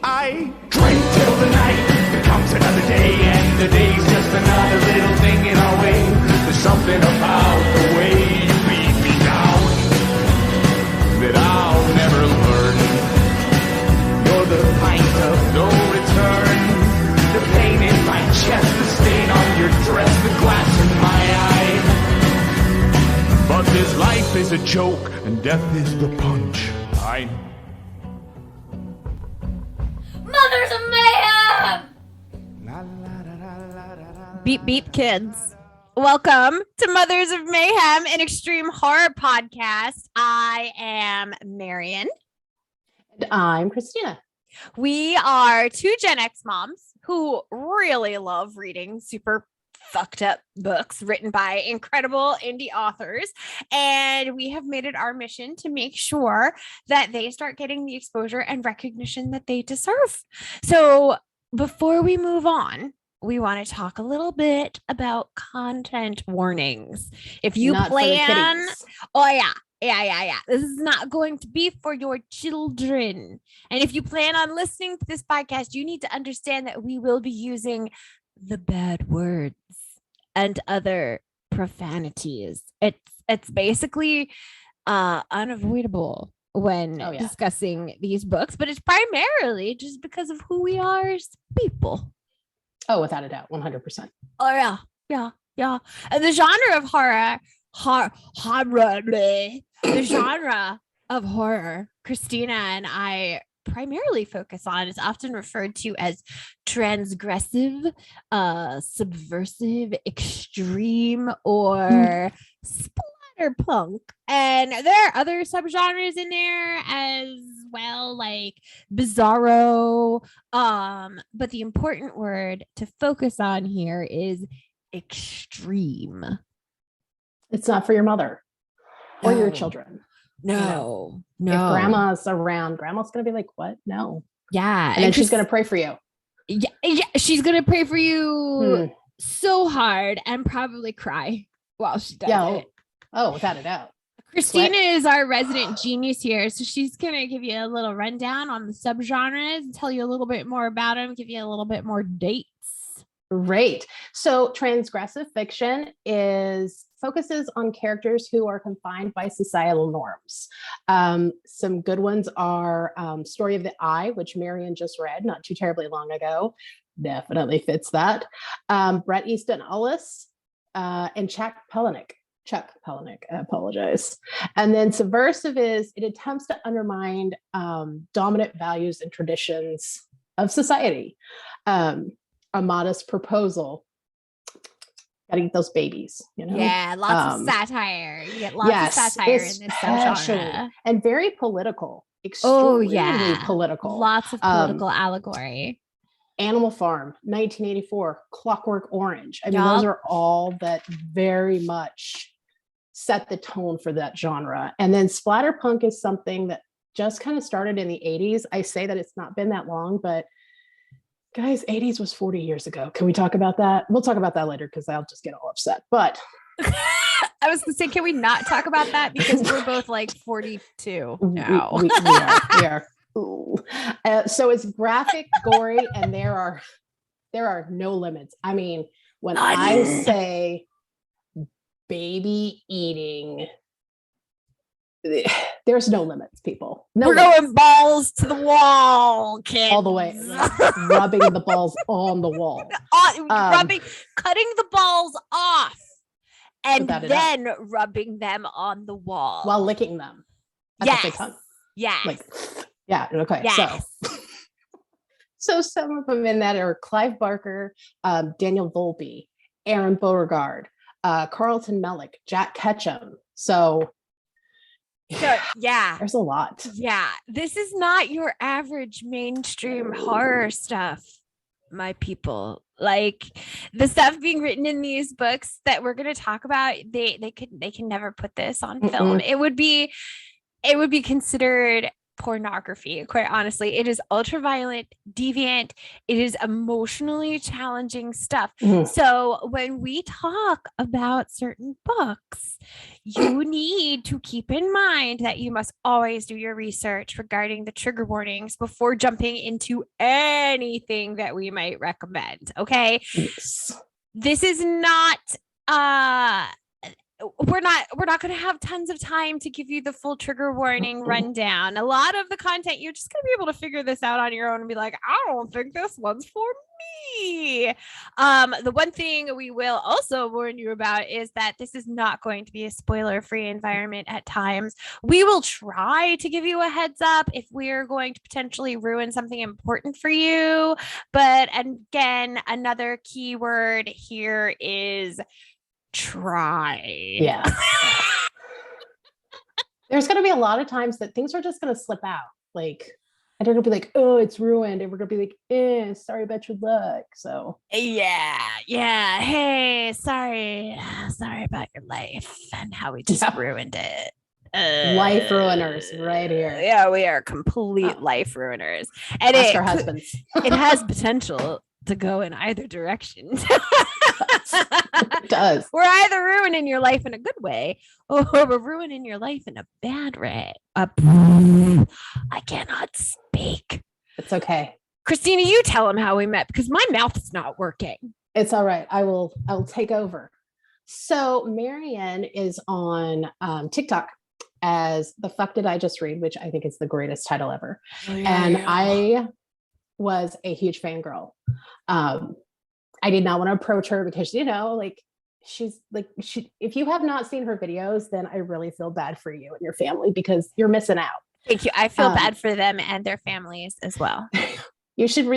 I drink till the night becomes another day, and the day's just another little thing in our way. There's something about the way you beat me down that I'll never learn. You're the pint of no return, the pain in my chest, the stain on your dress, the glass in my eye. But this life is a joke, and death is the punch. I Mothers of Mayhem! Beep beep kids. Welcome to Mothers of Mayhem, an extreme horror podcast. I am Marian. And I'm Christina. We are two Gen X moms who really love reading super fucked up books written by incredible indie authors. And we have made it our mission to make sure that they start getting the exposure and recognition that they deserve. So before we move on, we want to talk a little bit about content warnings. If you plan, this is not going to be for your children. And if you plan on listening to this podcast, you need to understand that we will be using the bad words and other profanities. It's basically unavoidable when discussing these books, but it's primarily just because of who we are as people. Oh, without a doubt, 100%. Oh yeah. And the genre of the genre of horror Christina and I primarily focus on is often referred to as transgressive, subversive, extreme, or splatterpunk. And there are other subgenres in there as well, like bizarro. But the important word to focus on here is extreme. It's not for your mother or your children. No. If grandma's around, grandma's going to be like, what? No. Yeah. And then she's going to pray for you. Yeah. She's going to pray for you so hard and probably cry while she does it. Oh, without a doubt. Christina is our resident genius here. So she's going to give you a little rundown on the subgenres and tell you a little bit more about them, give you a little bit more dates. Great. So transgressive fiction focuses on characters who are confined by societal norms. Some good ones are Story of the Eye, which Marian just read not too terribly long ago. Definitely fits that. Bret Easton Ellis and Chuck Palahniuk, I apologize. And then subversive it attempts to undermine dominant values and traditions of society. A Modest Proposal. Gotta get those babies, Yeah, lots of satire. You get lots of satire in this subgenre. And very political. Extremely political. Lots of political allegory. Animal Farm, 1984, Clockwork Orange. I mean, those are all that very much set the tone for that genre. And then Splatterpunk is something that just kind of started in the 80s. I say that it's not been that long, but guys, 80s was 40 years ago. Can we talk about that? We'll talk about that later because I'll just get all upset. But I was going to say, can we not talk about that? Because we're both like 42 now. We are. So it's graphic, gory, and there are no limits. I mean, when I say baby eating, there's no limits, people. We're going balls to the wall, kids. All the way, rubbing the balls on the wall, cutting the balls off, and then rubbing them on the wall while licking them. Yes. Okay. Yes. So some of them in that are Clive Barker, Daniel Volpe, Aaron Beauregard, Carlton Mellick, Jack Ketchum. So there's a lot. Yeah, this is not your average mainstream horror stuff, my people. Like the stuff being written in these books that we're going to talk about, they can never put this on film. It would be considered pornography. Quite honestly, it is ultra violent, deviant. It is emotionally challenging stuff. So when we talk about certain books, you need to keep in mind that you must always do your research regarding the trigger warnings before jumping into anything that we might recommend. Okay. Yes. This is not we're not going to have tons of time to give you the full trigger warning rundown. A lot of the content, you're just going to be able to figure this out on your own and be like, I don't think this one's for me. The one thing we will also warn you about is that this is not going to be a spoiler-free environment at times. We will try to give you a heads up if we're going to potentially ruin something important for you. But again, another key word here is try. Yeah. There's going to be a lot of times that things are just going to slip out. Like, I don't know, be like, oh, it's ruined. And we're going to be like, sorry about your luck. So yeah. Hey, sorry about your life and how we just ruined it. Life ruiners right here. Yeah, we are complete life ruiners. And ask our husbands. It has potential to go in either direction. It does. We're either ruining your life in a good way or we're ruining your life in a bad way. I cannot speak. It's okay. Christina, you tell them how we met because my mouth is not working. It's all right. I'll take over. So Marian is on TikTok as The Fuck Did I Just Read, which I think is the greatest title ever. I was a huge fangirl. I did not want to approach her because, she's like, if you have not seen her videos, then I really feel bad for you and your family because you're missing out. Thank you. I feel bad for them and their families as well. You should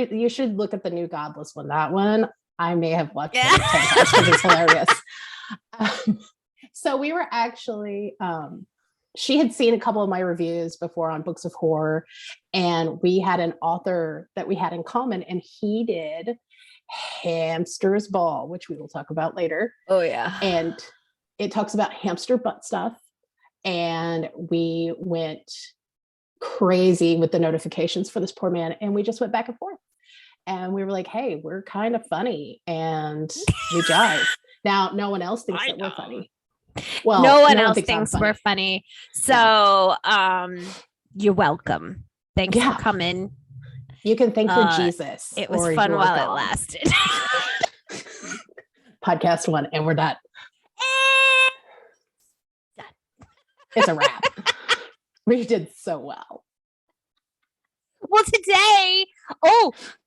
look at the new Godless one. That one, I may have watched it 10 times because it's hilarious. So we were actually, she had seen a couple of my reviews before on Books of Horror, and we had an author that we had in common, and he did Hamster's Ball, which we will talk about later. Oh yeah. And it talks about hamster butt stuff. And we went crazy with the notifications for this poor man. And we just went back and forth. And we were like, hey, we're kind of funny. And we jive. Now, no one else thinks that we're funny. Well, no one else thinks we're funny. So you're welcome. Thanks for coming. You can thank your Jesus. It was fun while it lasted. Podcast 1, and we're done. It's a wrap. We did so well. Well, today,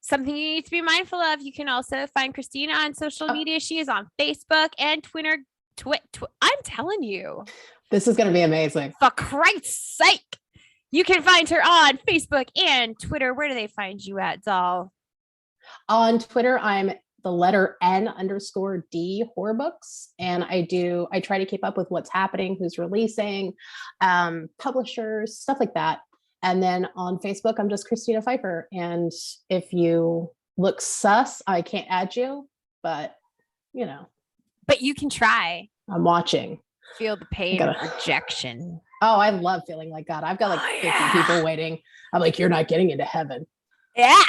something you need to be mindful of. You can also find Christina on social media. She is on Facebook and Twitter. I'm telling you. This is going to be amazing. For Christ's sake. You can find her on Facebook and Twitter. Where do they find you at, doll? On Twitter, I'm the letter N_D horror books. And I try to keep up with what's happening, who's releasing, publishers, stuff like that. And then on Facebook, I'm just Christina Pfeiffer. And if you look sus, I can't add you, but But you can try. I'm watching. Feel the pain of rejection. Oh, I love feeling like God. I've got like 50 people waiting. I'm like, you're not getting into heaven. Yeah.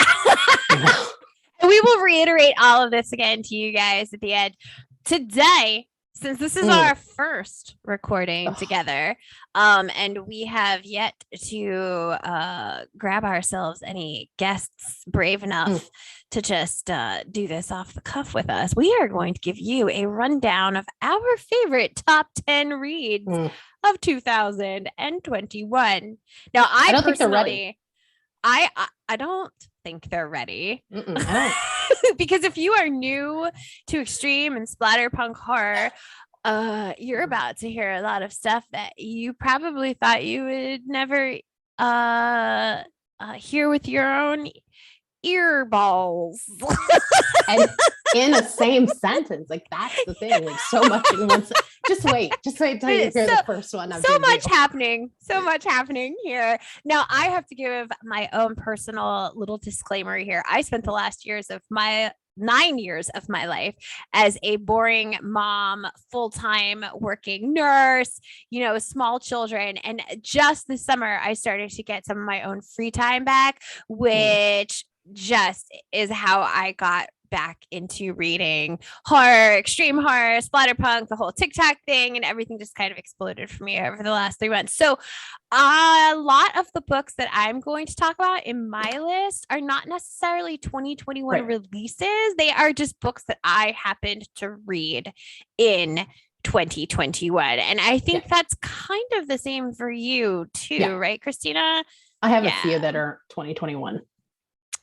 We will reiterate all of this again to you guys at the end. Today, since this is our first recording together, and we have yet to grab ourselves any guests brave enough to just do this off the cuff with us, we are going to give you a rundown of our favorite top 10 reads of 2021. Now, I don't think they're ready. I don't think they're ready. Because if you are new to extreme and splatterpunk horror, you're about to hear a lot of stuff that you probably thought you would never hear with your own ear balls. And in the same sentence, like that's the thing, like so much in one sentence. Just wait till you hear the first one. So much happening here. Now I have to give my own personal little disclaimer here. I spent the last years of my 9 years of my life as a boring mom, full-time working nurse, small children. And just this summer, I started to get some of my own free time back, which just is how I got back into reading horror, extreme horror, splatterpunk, the whole TikTok thing, and everything just kind of exploded for me over the last 3 months. So a lot of the books that I'm going to talk about in my list are not necessarily 2021 releases. They are just books that I happened to read in 2021. And I think that's kind of the same for you too, right, Christina? I have a few that are 2021.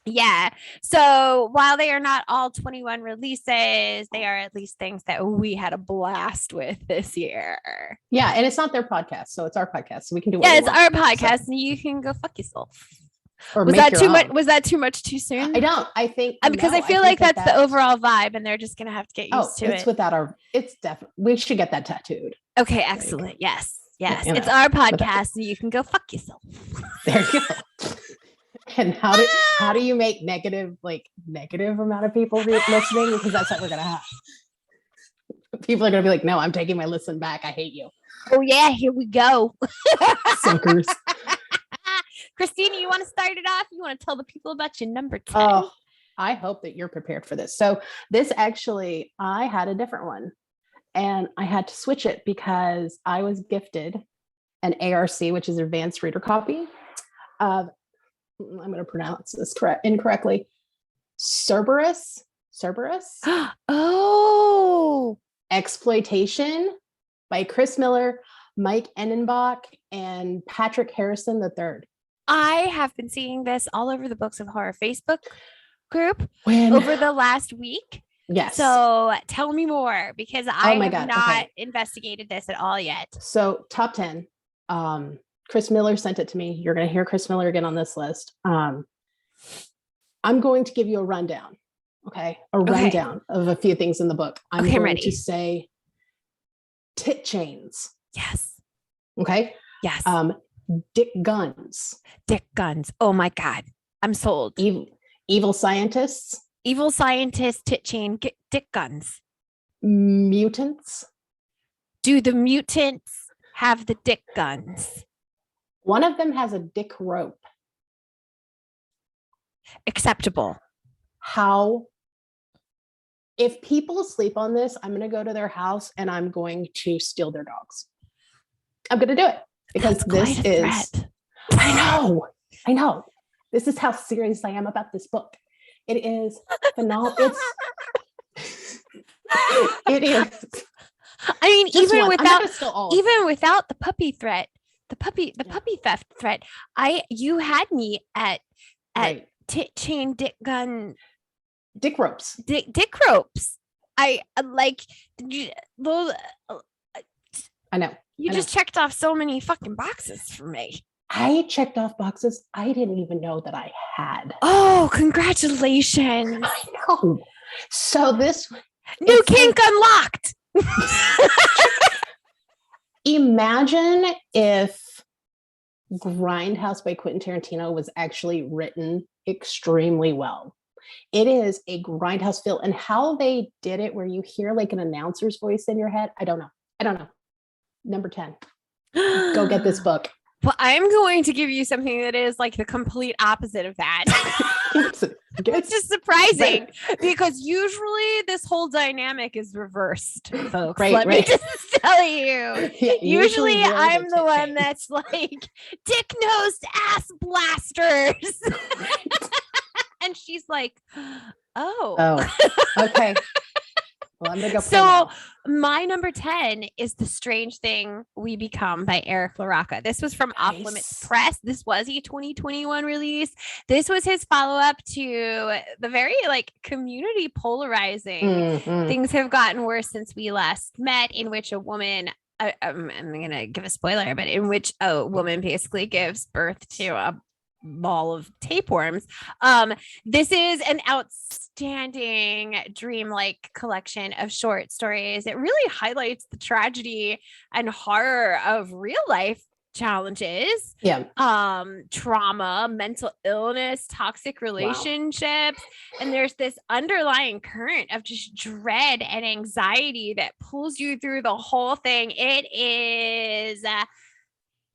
Yeah. So while they are not all 21 releases, they are at least things that we had a blast with this year. Yeah. And it's not their podcast. So it's our podcast. So we can do it's our podcast, and you can go fuck yourself. Or was that too much? Was that too much too soon? I think because I feel like that's the overall vibe, and they're just gonna have to get used to it. It's definitely, we should get that tattooed. Okay, excellent. Yes. It's our podcast, and you can go fuck yourself. There you go. And how do you make negative amount of people listening? Because that's what we're gonna have. People are gonna be like, no, I'm taking my listen back. I hate you. Oh yeah, here we go. Suckers. Christina, you want to start it off? You want to tell the people about your number 10? Oh, I hope that you're prepared for this. So this actually, I had a different one, and I had to switch it because I was gifted an ARC, which is advanced reader copy of, I'm going to pronounce this incorrectly, Cerberus. Oh, Exploitation by Chris Miller, Mike Enenbach, and Patrick Harrison III. I have been seeing this all over the Books of Horror Facebook group over the last week. Yes. So tell me more, because I have not investigated this at all yet. So top 10. Chris Miller sent it to me. You're going to hear Chris Miller again on this list. I'm going to give you a rundown. Okay. Rundown of a few things in the book. I'm going to say tit chains. Yes. Okay. Yes. Dick guns. Oh my God. I'm sold. Evil scientists. Tit chain, dick guns. Mutants. Do the mutants have the dick guns? One of them has a dick rope. Acceptable. How? If people sleep on this, I'm going to go to their house and I'm going to steal their dogs. I'm going to do it because this is, I know. This is how serious I am about this book. It is phenomenal. It is. I mean, even without the puppy threat, the puppy theft threat, you had me at tit chain, dick gun, dick ropes. Dick ropes. I like those. I know. You just checked off so many fucking boxes for me. I checked off boxes I didn't even know that I had. Oh, congratulations. I know. So this new kink unlocked. Imagine if Grindhouse by Quentin Tarantino was actually written extremely well. It is a Grindhouse feel, and how they did it where you hear like an announcer's voice in your head. I don't know. Number 10. Go get this book. Well, I'm going to give you something that is like the complete opposite of that. It's just surprising because usually this whole dynamic is reversed, folks. Let me just tell you. Yeah, usually I'm the one that's like dick-nosed ass blasters. And she's like, oh, okay. Well, I'm gonna go. So my number 10 is The Strange Thing We Become by Eric Loraca. This was from Off Limits Press. This was a 2021 release. This was his follow-up to the very community polarizing Things Have Gotten Worse Since We Last Met, in which a woman, I'm gonna give a spoiler, but in which a woman basically gives birth to a ball of tapeworms. This is an outstanding dreamlike collection of short stories. It really highlights the tragedy and horror of real life challenges, Yeah. trauma, mental illness, toxic relationships. And there's this underlying current of just dread and anxiety that pulls you through the whole thing. It is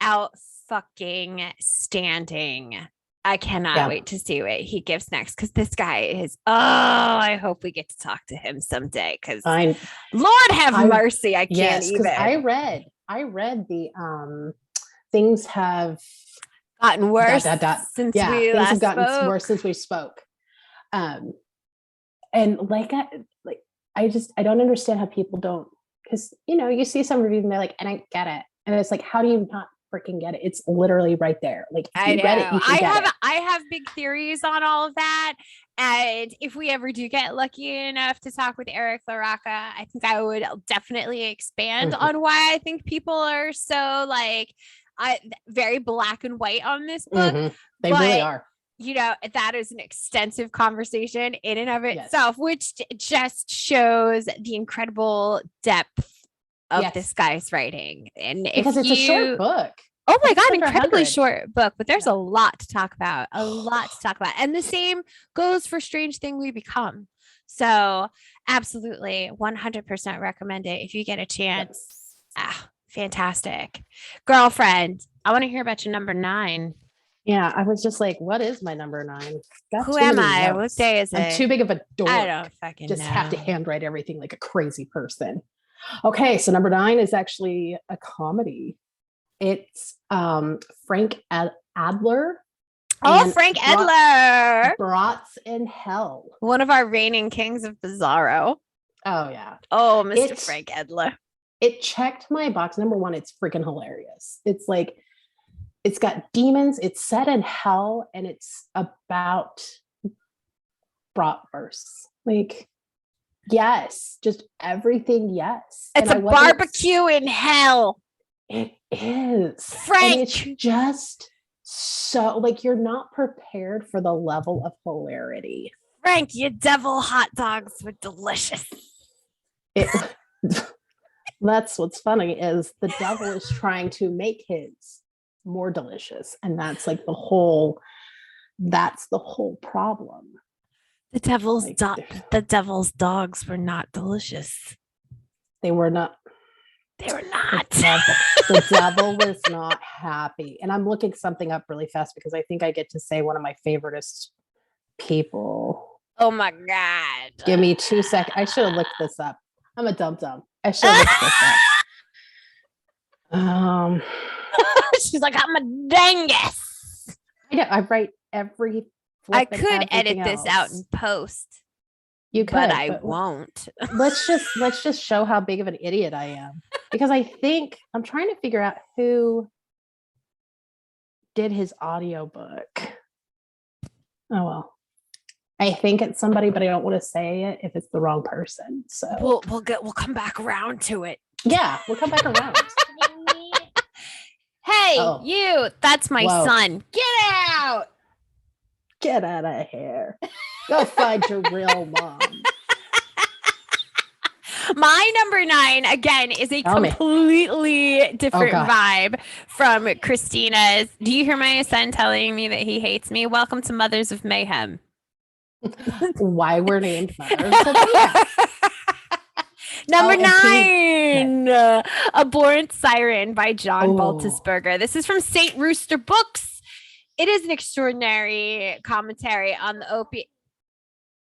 out fucking standing. I cannot wait to see what he gives next, because this guy is, I hope we get to talk to him someday, because Lord have mercy, I can't even. I read the things have gotten worse since we last have gotten spoke. worse since we spoke. And like I don't understand how people don't, because you see some reviews and they're like, and I get it. And it's like, how do you not freaking get it? It's literally right there. Like, if you read it, you can get it. I have big theories on all of that. And if we ever do get lucky enough to talk with Eric Loraca, I think I would definitely expand on why I think people are so very black and white on this book. They really are. That is an extensive conversation in and of itself, which just shows the incredible depth of this guy's writing. And because it's a short book. Oh my God, incredibly short book, but there's a lot to talk about, And the same goes for Strange Thing We Become. So absolutely 100% recommend it if you get a chance. Fantastic. Girlfriend, I want to hear about your number 9. Yeah, I was just like, what is my number 9? Who am I? What day is it? I'm too big of a dork. I don't fucking just know. have to handwrite everything like a crazy person. Okay, so number 9 is actually a comedy. It's Frank Adler. Oh, Frank Adler. Brats in Hell. One of our reigning kings of Bizarro. Oh, yeah. Oh, Mr. Frank Adler. It checked my box. Number 1, it's freaking hilarious. It's like, it's got demons. It's set in hell, and it's about bratwurst. Like, yes, just everything. Yes, it's a barbecue in hell. It is, Frank. And it's just so like you're not prepared for the level of hilarity. Frank, your devil hot dogs were delicious. That's what's funny is the devil is trying to make his more delicious, and that's like the whole problem. The devil's dogs were not delicious. They were not. The devil was not happy. And I'm looking something up really fast because I think I get to say one of my favoriteest people. Oh my God. Give me 2 seconds. I should have looked this up. I'm a dum-dum. I should have looked this up. She's like, I'm a dangus. I know. I write every. I could edit this out in post. You could, but I won't. let's just show how big of an idiot I am, because I think I'm trying to figure out who did his audiobook. Oh well, I think it's somebody, but I don't want to say it if it's the wrong person. So we'll come back around to it. Yeah, we'll come back around. Hey, you! That's my son. Get out! Get out of here. Go find your real mom. My number 9, again, is a completely different vibe from Christina's. Do you hear my son telling me that he hates me? Welcome to Mothers of Mayhem. Why we're named Mothers of Mayhem. Number 9, Abhorrent Siren by John Baltisberger. This is from St. Rooster Books. It is an extraordinary commentary on the oh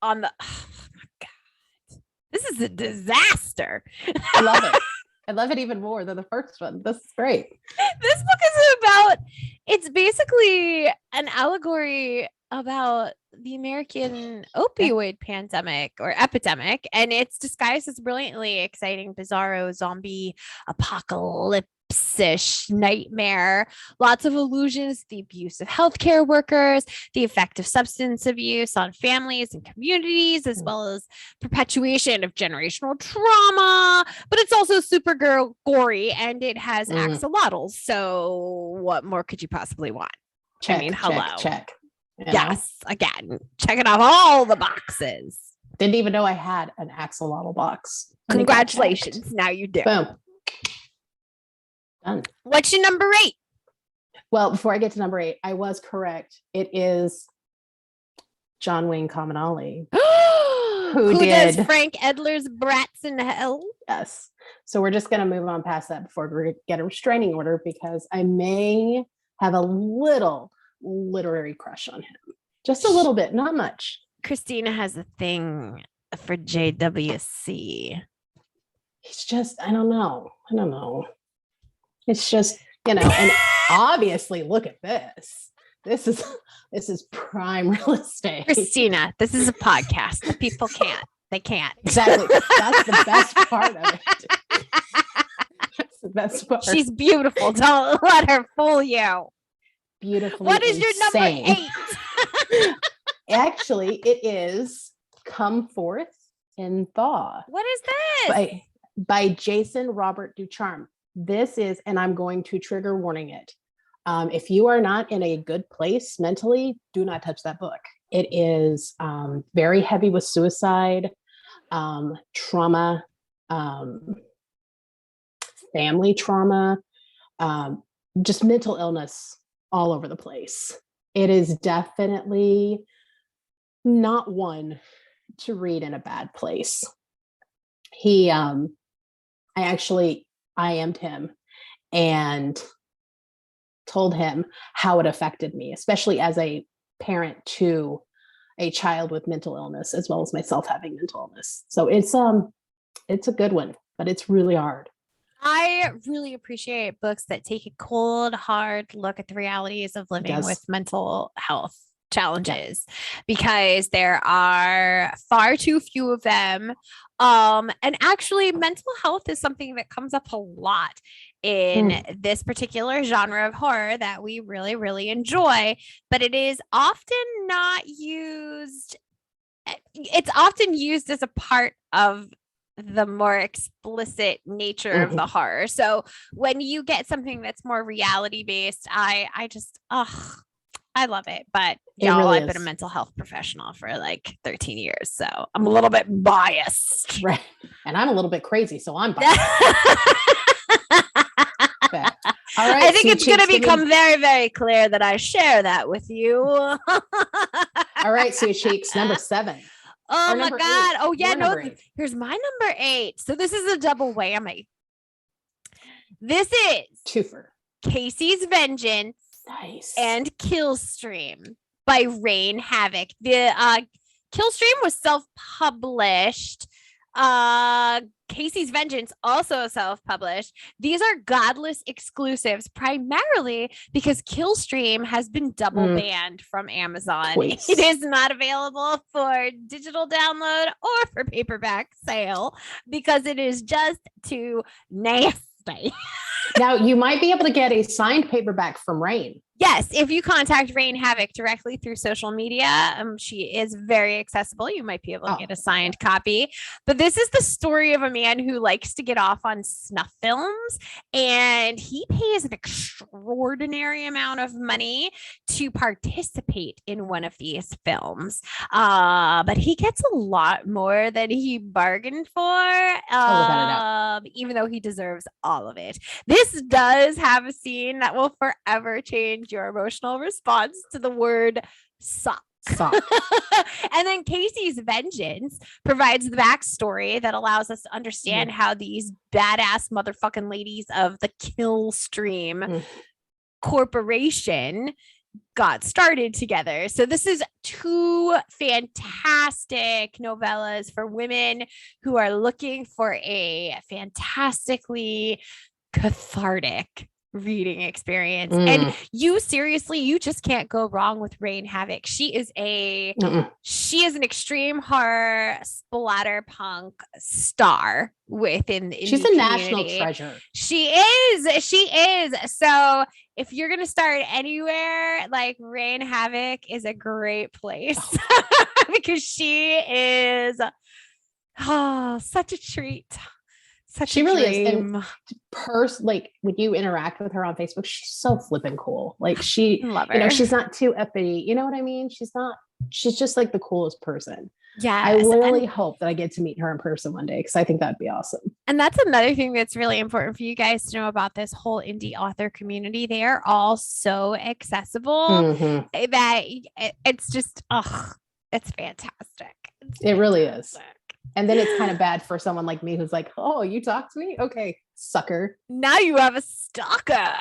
my God. This is a disaster. I love it. I love it even more than the first one. This is great. This book is it's basically an allegory about the American opioid pandemic or epidemic, and it's disguised as brilliantly exciting, bizarro zombie apocalypse-ish nightmare. Lots of allusions to the abuse of healthcare workers, the effect of substance abuse on families and communities, as well as perpetuation of generational trauma. But it's also super gory, and it has axolotls. So what more could you possibly want? Hello. Check. Yes, again, checking off all the boxes. Didn't even know I had an axolotl box. Congratulations. Now you do. Boom. Done. What's your number 8? Well, before I get to number 8, I was correct. It is John Wayne Commonale. Who does did Frank Adler's Brats in Hell? Yes. So we're just going to move on past that before we get a restraining order, because I may have a little literary crush on him. Just a little bit, not much. Christina has a thing for JWC. It's just, I don't know. It's just, and obviously look at this. This is prime real estate. Christina, this is a podcast. People can't. They can't. Exactly. That's the best part of it. That's the best part. She's beautiful. Don't let her fool you. Beautiful. What is your number 8? Actually, it is Come Forth in Thaw. What is this? By Jason Robert Ducharme. This is, and I'm going to trigger warning it. If you are not in a good place mentally, do not touch that book. It is very heavy with suicide, trauma, family trauma, just mental illness all over the place. It is definitely not one to read in a bad place. I actually IM'd him and told him how it affected me, especially as a parent to a child with mental illness, as well as myself having mental illness. So it's a good one, but it's really hard. I really appreciate books that take a cold, hard look at the realities of living with mental health challenges, because there are far too few of them. And actually, mental health is something that comes up a lot in this particular genre of horror that we really, really enjoy, but it is often not used. It's often used as a part of the more explicit nature of the horror. So when you get something that's more reality based, I just, I love it. But y'all, really I've been a mental health professional for like 13 years. So I'm a little bit biased. Right. And I'm a little bit crazy. So I'm biased. Okay. All right. I think it's going to become very, very clear that I share that with you. All right. Sweet Cheeks, number 7. Oh my God. 8. Oh yeah. No, here's my number 8. So this is a double whammy. This is twofer. Casey's Vengeance. Nice. And Killstreme by Rayne Havok. The Killstreme was self-published. Casey's Vengeance also self-published. These are godless exclusives, primarily because Killstreme has been double banned from Amazon. Twice. It is not available for digital download or for paperback sale because it is just too nasty. Now, you might be able to get a signed paperback from Rayne. Yes, if you contact Rayne Havok directly through social media, she is very accessible. You might be able to get a signed copy. But this is the story of a man who likes to get off on snuff films, and he pays an extraordinary amount of money to participate in one of these films. But he gets a lot more than he bargained for, even though he deserves all of it. This does have a scene that will forever change your emotional response to the word suck. And then Casey's Vengeance provides the backstory that allows us to understand how these badass motherfucking ladies of the Killstreme corporation got started together. So this is 2 fantastic novellas for women who are looking for a fantastically cathartic reading experience. And you just can't go wrong with Rayne Havok. She is an extreme horror splatterpunk star within the she's a national treasure. She is. So if you're gonna start anywhere, like Rayne Havok is a great place because she is such a treat. She really is. And like when you interact with her on Facebook, she's so flippin' cool. Like love her. She's not too uppity. You know what I mean? She's not she's just like the coolest person. Yeah. I really hope that I get to meet her in person one day because I think that'd be awesome. And that's another thing that's really important for you guys to know about this whole indie author community. They are all so accessible that it's just, it's fantastic. It really is. And then it's kind of bad for someone like me who's like, oh, you talk to me? Okay, sucker. Now you have a stalker.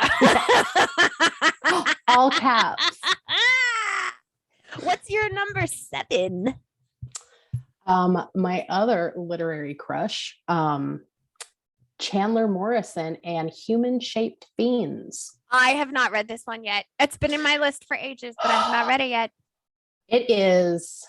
All caps. What's your number 7? My other literary crush, Chandler Morrison and Human-Shaped Fiends. I have not read this one yet. It's been in my list for ages, but I have not read it yet. It is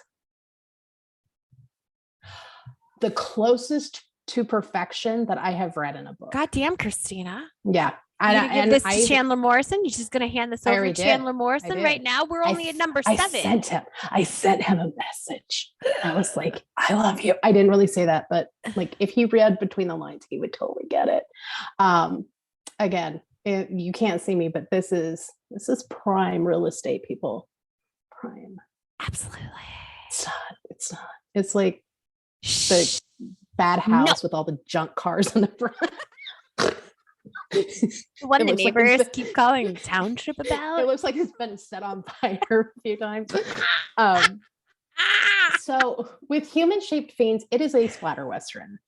the closest to perfection that I have read in a book. God damn, Christina. Yeah. Give this to Chandler Morrison. You're just going to hand this over to Chandler Morrison right now. We're only at number 7. I sent him a message. I was like, I love you. I didn't really say that, but like if he read between the lines, he would totally get it. Again, you can't see me, but this is prime real estate, people. Prime. Absolutely. It's not. It's like the bad house with all the junk cars in the front. What the neighbors keep calling township about. It looks like it's been set on fire a few times. So with Human-Shaped Fiends, it is a splatter western.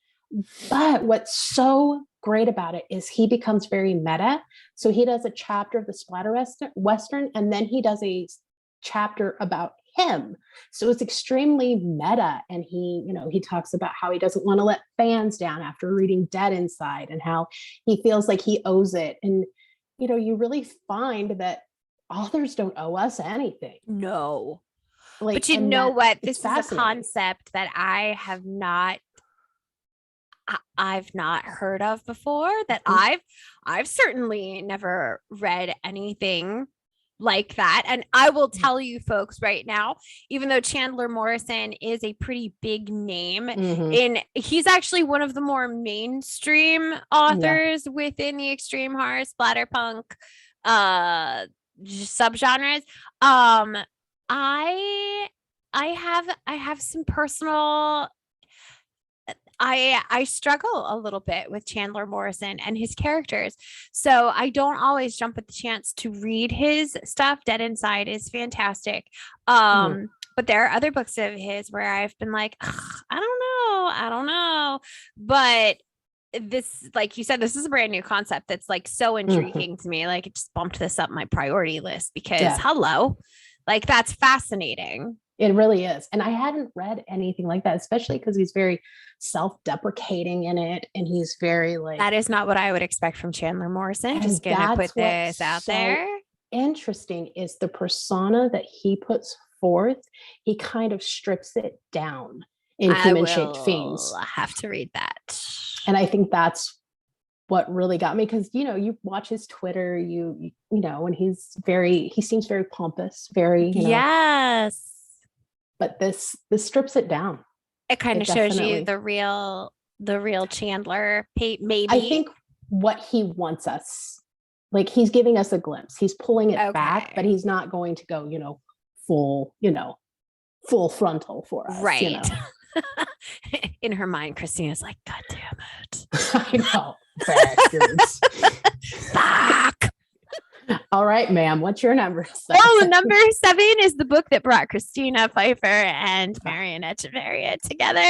But what's so great about it is he becomes very meta. So he does a chapter of the splatter western, and then he does a chapter about him. So it's extremely meta. And he talks about how he doesn't want to let fans down after reading Dead Inside and how he feels like he owes it. And, you really find that authors don't owe us anything. No. But you know what? This is a concept that I've not heard of before, that I've certainly never read anything like that. And I will tell you folks right now, even though Chandler Morrison is a pretty big name, he's actually one of the more mainstream authors within the extreme horror splatterpunk subgenres. I have some personal, I struggle a little bit with Chandler Morrison and his characters. So I don't always jump at the chance to read his stuff. Dead Inside is fantastic. But there are other books of his where I've been like, I don't know. But this, like you said, this is a brand new concept that's like so intriguing to me. Like it just bumped this up my priority list because like that's fascinating. It really is. And I hadn't read anything like that, especially because he's very self-deprecating in it. And he's very like... That is not what I would expect from Chandler Morrison. Just gonna put this out there. Interesting is the persona that he puts forth. He kind of strips it down in Human-Shaped Fiends. I have to read that. And I think that's what really got me, because you watch his Twitter, you know, and he seems very pompous, very yes. But this strips it down. It kind of shows you the real Chandler, maybe. I think what he wants us, like he's giving us a glimpse. He's pulling it back, but he's not going to go, full frontal for us. Right. In her mind, Christina's like, God damn it. I know. Bastards. Fuck. All right, ma'am. What's your number 7? Oh, number 7 is the book that brought Christina Pfeiffer and Marian and Christina together.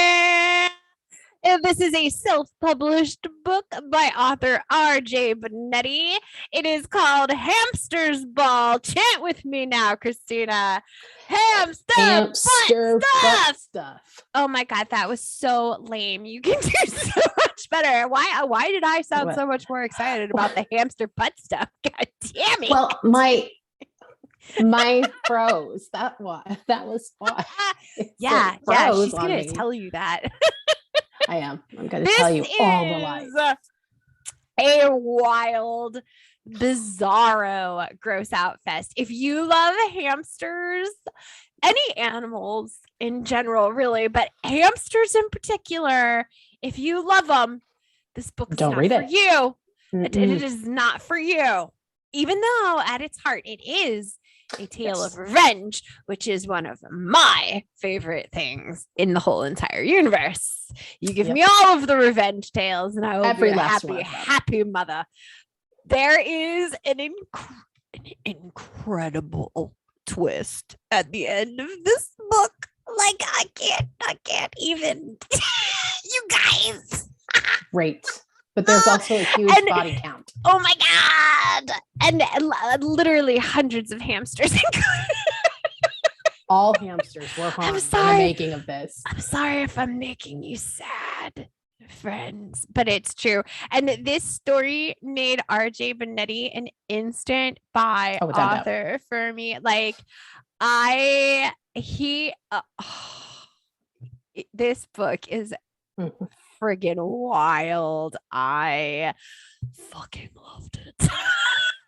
This is a self-published book by author R.J. Benetti. It is called Hamster's Ball. Chant with me now, Christina. Hamster butt stuff. Oh my God, that was so lame. You can do so much better. Why did I sound so much more excited about the hamster butt stuff? God damn it. Well, my froze. That was why. Yeah, she's gonna tell you that. I am. I'm going to tell you all the lies. A wild, bizarro, gross out fest. If you love hamsters, any animals in general, really, but hamsters in particular, if you love them, this book is not for you. It is not for you. Even though at its heart, it is A Tale of Revenge, which is one of my favorite things in the whole entire universe. You give me all of the revenge tales, and I will be a happy mother. There is an incredible twist at the end of this book. Like, I can't even. You guys. Great. But there's also a huge body count. Oh my God. And literally hundreds of hamsters. All hamsters were harmed in the making of this. I'm sorry if I'm making you sad, friends, but it's true. And this story made RJ Benetti an instant buy author for me. Like, this book is friggin' wild. I fucking loved it.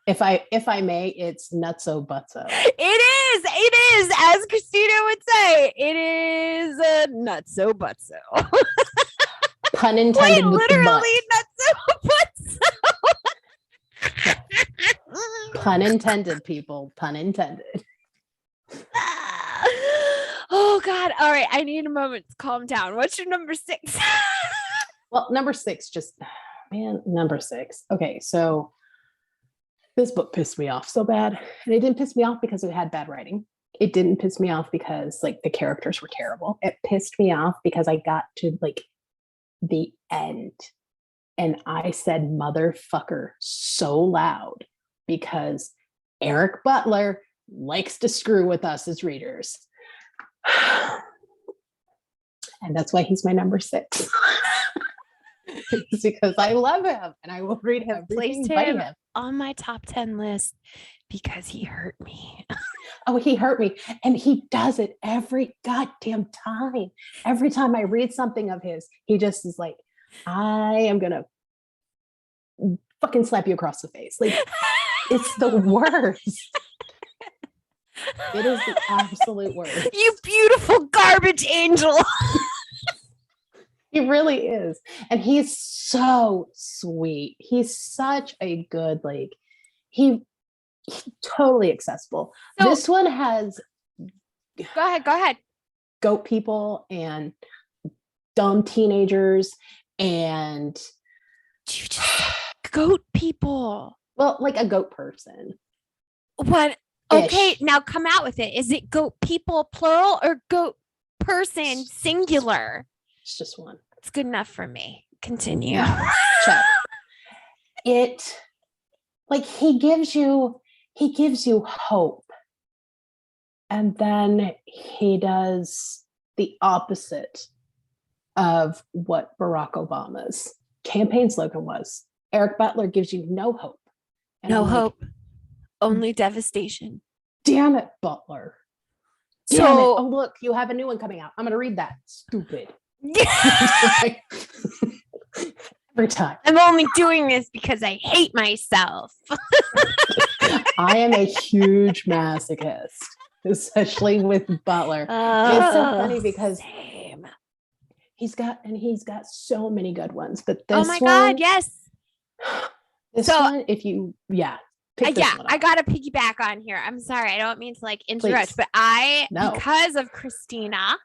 If I may, it's Nutso Buttso. It is, as Christina would say, it is a Nutso Buttso. Pun intended. Wait, literally Nutso Buttso. Pun intended, people. Pun intended. Oh God. All right. I need a moment to calm down. What's your number 6? Well, number 6, number 6. Okay, so this book pissed me off so bad. And it didn't piss me off because it had bad writing. It didn't piss me off because like the characters were terrible. It pissed me off because I got to like the end and I said motherfucker so loud because Eric Butler likes to screw with us as readers. And that's why he's my number 6. It's because I love him and I will read him. Placed him on my top 10 list because he hurt me. Oh, he hurt me. And he does it every goddamn time. Every time I read something of his, he just is like, I am going to fucking slap you across the face. Like, it's the worst. It is the absolute worst. You beautiful garbage angel. He really is. And he's so sweet. He's such a good, like, he's totally accessible. So, this one has go ahead. Goat people and dumb teenagers and goat people. Well, like a goat person. What? Okay, now come out with it. Is it goat people plural or goat person singular? It's just one. It's good enough for me. Continue. Check. It, like, he gives you hope. And then he does the opposite of what Barack Obama's campaign slogan was. Eric Butler gives you no hope. And no hope. Only devastation. Damn it, Butler. Damn it. Oh, look, you have a new one coming out. I'm going to read that. Stupid. Every time. I'm only doing this because I hate myself. I am a huge masochist, especially with Butler. It's so funny because he's got so many good ones, but this one, God, yes. This one, if you, I gotta piggyback on here. I'm sorry, I don't mean to like interrupt, but because of Christina,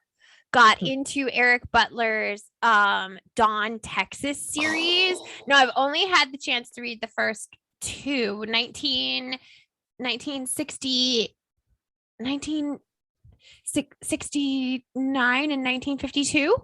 got into Eric Butler's Dawn, Texas series. No, I've only had the chance to read the first 2, 1969 and 1952.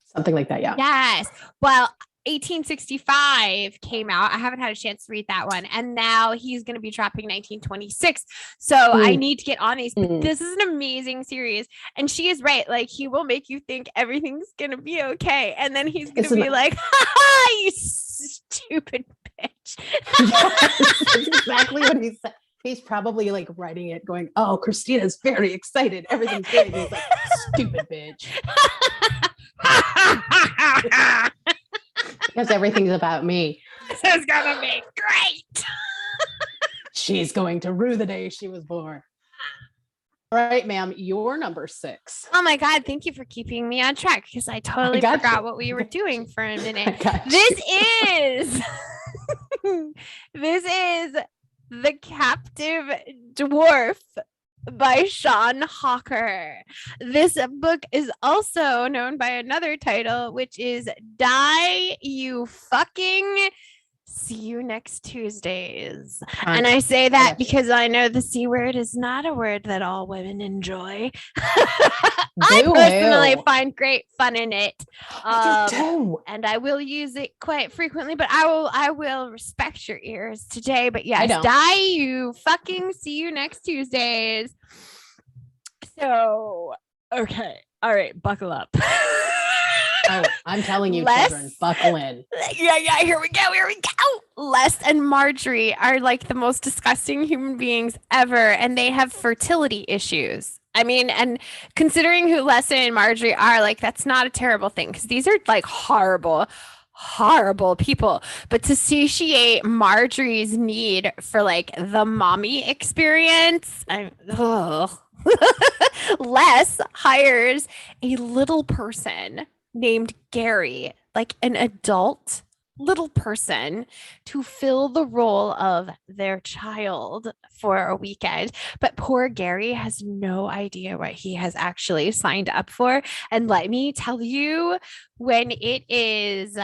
Something like that, yeah. Yes. Well, 1865 came out. I haven't had a chance to read that one. And now he's going to be dropping 1926. So I need to get on these. But this is an amazing series. And she is right. Like, he will make you think everything's going to be okay. And then he's going to be like, ha, you stupid bitch. That's exactly what he said. He's probably like writing it going, oh, Christina's very excited. Everything's great. And he's like, stupid bitch. Because everything's about me. This is gonna be great. She's going to rue the day she was born. All right, ma'am, you're number 6. Oh my God, thank you for keeping me on track because I totally forgot what we were doing for a minute. This is The Captive Dwarf by Sean Hawker. This book is also known by another title, which is Die You Fucking See You Next Tuesdays. And I say that because I know the C word is not a word that all women enjoy. I personally find great fun in it. And I will use it quite frequently, but I will respect your ears today. But yes, Die You Fucking See You Next Tuesdays. So, okay. All right, buckle up. Oh, I'm telling you, children, buckle in. Yeah, here we go. Les and Marjorie are like the most disgusting human beings ever, and they have fertility issues. I mean, and considering who Les and Marjorie are, like, that's not a terrible thing, because these are like horrible people. But to satiate Marjorie's need for like the mommy experience, Les hires a little person named Gary, like an adult little person, to fill the role of their child for a weekend. But poor Gary has no idea what he has actually signed up for. And let me tell you, when it is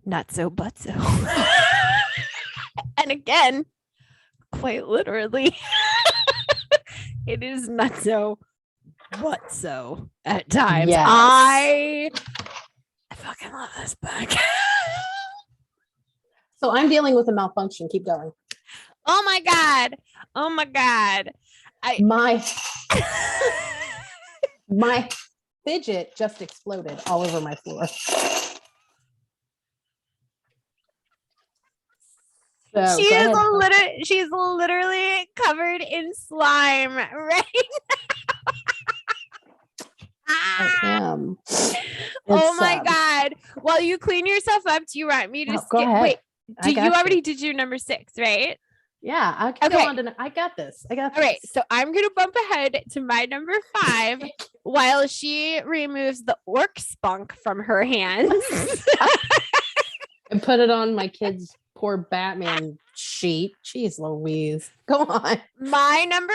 Nutso Buttso. And again, quite literally, it is Nutso Buttso at times. Yes. I fucking love this book. So I'm dealing with a malfunction. Keep going. Oh my god. My fidget just exploded all over my floor. So, she's literally covered in slime right now. I am. Oh my god. While you clean yourself up, do you want me to go ahead. Wait, you already did your number 6, right? Yeah, I can go on to, I got this. All right, so I'm gonna bump ahead to my number 5 while she removes the orc spunk from her hands. And put it on my kid's poor Batman sheet. Jeez Louise. Go on. My number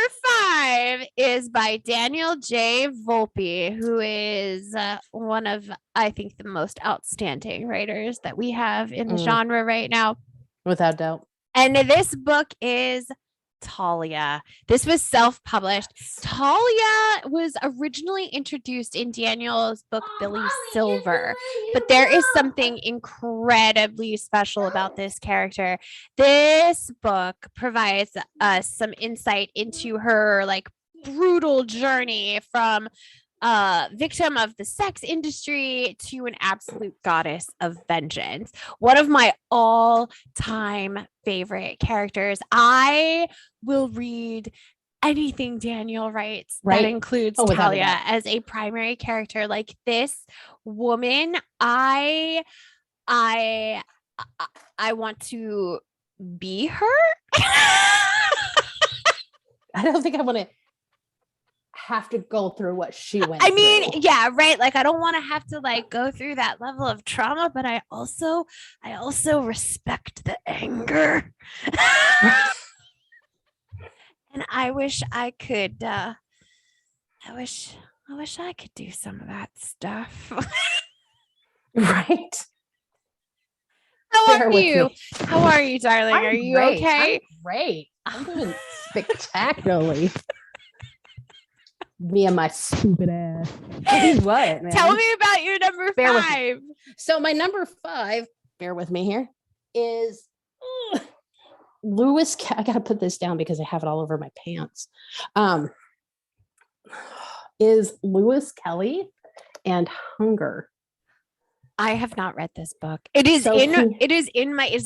5 is by Daniel J. Volpe, who is one of, I think, the most outstanding writers that we have in the genre right now. Without doubt. And this book is Talia. This was self-published. Talia was originally introduced in Daniel's book Billy Silver, but there is something incredibly special about this character. This book provides us some insight into her like brutal journey from victim of the sex industry to an absolute goddess of vengeance. One of my all-time favorite characters. I will read anything Daniel writes that includes Talia as a primary character. Like this woman, I want to be her. I don't think I want to have to go through what she went through. Yeah, right. Like I don't want to have to like go through that level of trauma, but I also respect the anger. And I wish I could I wish I could do some of that stuff. Right. How are you, darling? Are you great. okay? I'm great. I'm doing spectacularly. Me and my stupid ass. What, man? Tell me about your number 5. So my number 5, bear with me here, is Lewis. I gotta put this down because I have it all over my pants. Is Lewis Kelly and Hunger. I have not read this book. It's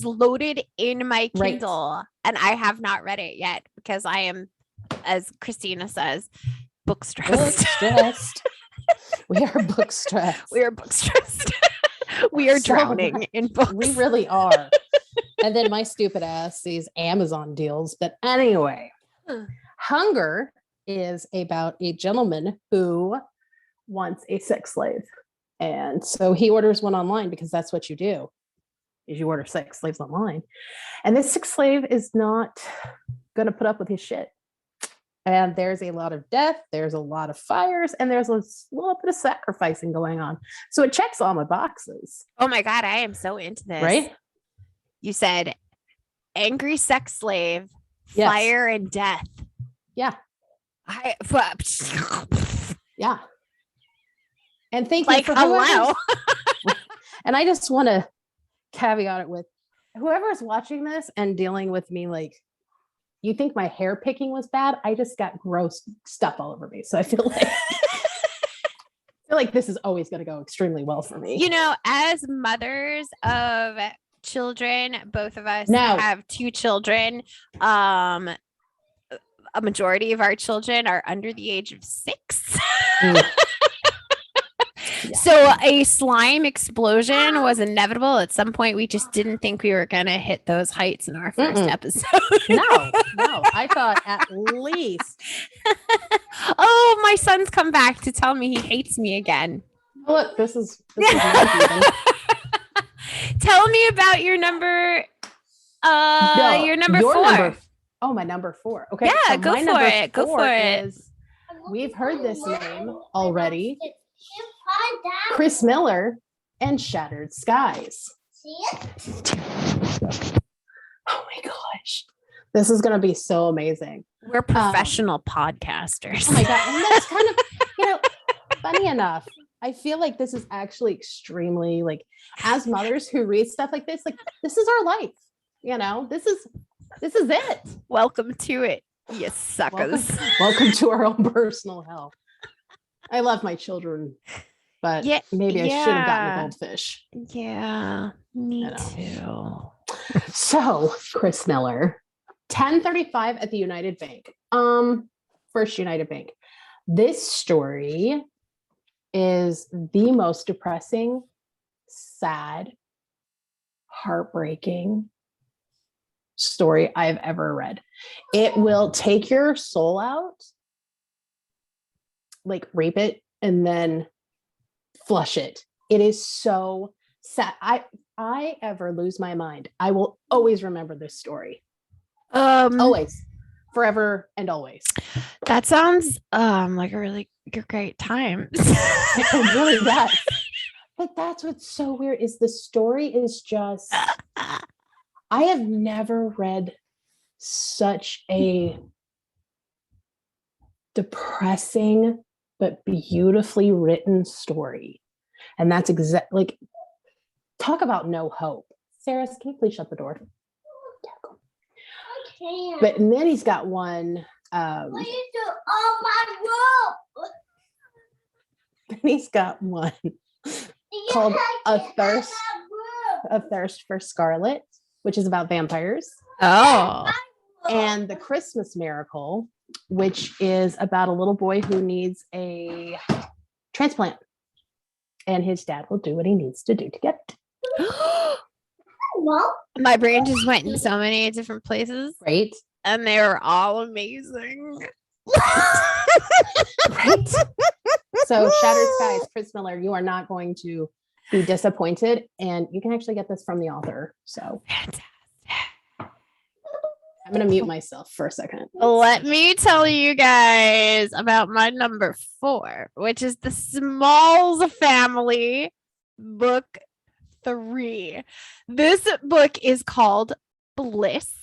loaded in my Kindle, and I have not read it yet because I am, as Christina says, book stressed. We are book stressed. We are drowning in books. We really are. And then my stupid ass sees Amazon deals. But anyway, Hunger is about a gentleman who wants a sex slave. And so he orders one online because that's what you do. is you order 6 slaves online. And this 6th slave is not going to put up with his shit. And there's a lot of death, there's a lot of fires, and there's a little bit of sacrificing going on. So it checks all my boxes. Oh my God, I am so into this. Right? You said angry sex slave, Yes. fire, and death. Yeah. Yeah. And thank you Like, for hello. And I just want to caveat it with whoever's watching this and dealing with me like, you think my hair picking was bad? I just got gross stuff all over me. So I feel like this is always going to go extremely well for me. You know, as mothers of children, both of us have 2 children. A majority of our children are under the age of 6. Yeah. So a slime explosion was inevitable. At some point, we just didn't think we were going to hit those heights in our first episode. No. I thought at least. Oh, my son's come back to tell me he hates me again. Look, this is Tell me about your number. Your number 4. My number 4. Okay. Yeah, so go my for number it. Go 4 for it. is, we've heard this name already. Chris Miller and Shattered Skies. See it? Oh my gosh. This is going to be so amazing. We're professional podcasters. Oh my God. And that's kind of, funny enough, I feel like this is actually extremely, like, as mothers who read stuff like, this is our life. This is it. Welcome to it, you suckers. Welcome to our own personal hell. I love my children, but maybe I should have gotten a goldfish. Yeah, me too. So, Chris Miller, 1035 at the United Bank. First United Bank. This story is the most depressing, sad, heartbreaking story I've ever read. It will take your soul out, like rape it, and then flush it. It is so sad. I ever lose my mind, I will always remember this story. Always, forever and always. That sounds like a really great time. It really does. But that's what's so weird is the story is just, I have never read such a depressing but beautifully written story. And that's like, talk about no hope. Sarah, can you please shut the door? Okay. But and then he's got one. What do you do? Oh, my rope. He's got one called A Thirst for Scarlet, which is about vampires. Oh. And The Christmas Miracle, which is about a little boy who needs a transplant. And his dad will do what he needs to do to get it. My brain just went in so many different places. Right? And they were all amazing. Right? So Shattered Skies, Chris Miller, you are not going to be disappointed. And you can actually get this from the author. So Fantastic. I'm going to mute myself for a second. Let me tell you guys about my number 4, which is the Smalls Family, book 3. This book is called Bliss.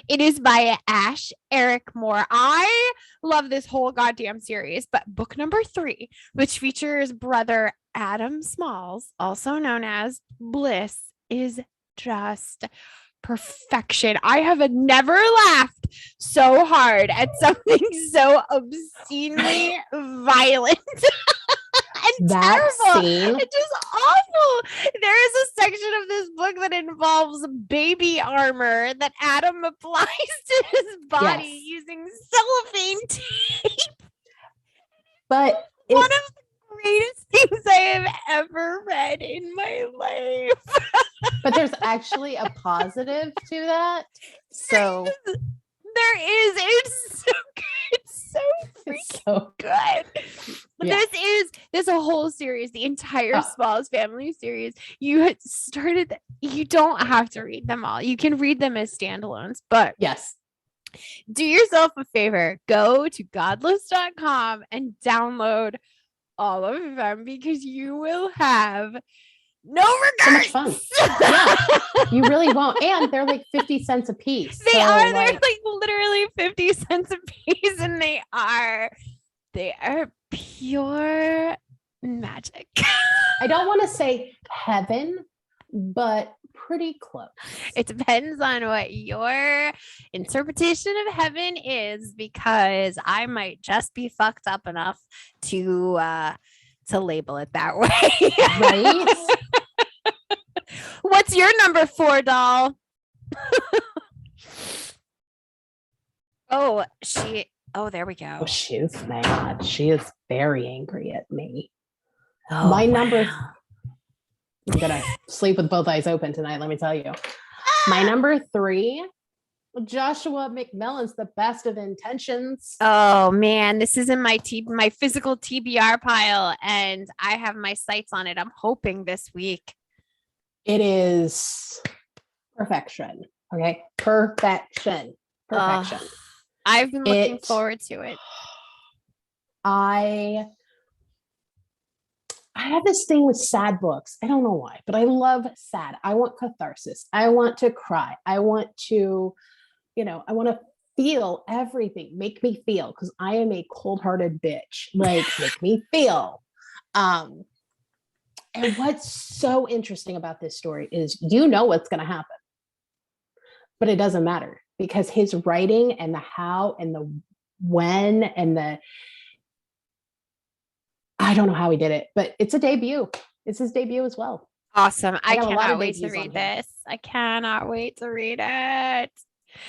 It is by Ash Eric Moore. I love this whole goddamn series, but book number 3, which features brother Adam Smalls, also known as Bliss, is just perfection. I have never laughed so hard at something so obscenely violent. And that terrible. Scene. It's just awful. There is a section of this book that involves baby armor that Adam applies to his body using cellophane tape. But one of the greatest things I have ever read in my life. But there's actually a positive to that. So there is. It's so good. It's so freaking good. But Yeah. there's a whole series, the entire Smalls Family series. You had started. You don't have to read them all. You can read them as standalones, but Yes. do yourself a favor. Go to godless.com and download all of them because you will have no So much regrets. fun. Yeah. You really won't. And they're like 50 cents a piece. They're like literally 50 cents a piece, and they are pure magic. I don't want to say heaven, but pretty close. It depends on what your interpretation of heaven is, because I might just be fucked up enough to label it that way. Right? What's your number 4, doll? Oh, there we go. Oh, she's mad. She is very angry at me. Oh, My number, wow. I'm gonna sleep with both eyes open tonight, let me tell you. My number 3, Joshua McMillan's The Best of Intentions. Oh man, this is in my physical TBR pile, and I have my sights on it. I'm hoping this week. It is perfection. Okay, perfection. I've been looking forward to it. I have this thing with sad books. I don't know why, but I love sad. I want catharsis. I want to cry. I want to, I want to feel everything. Make me feel, because I am a cold-hearted bitch. Like, make me feel. And what's so interesting about this story is what's going to happen, but it doesn't matter, because his writing and the how and the when and I don't know how he did it, but it's a debut. It's his debut as well. Awesome. I cannot wait to debuts read on this. I cannot wait to read it.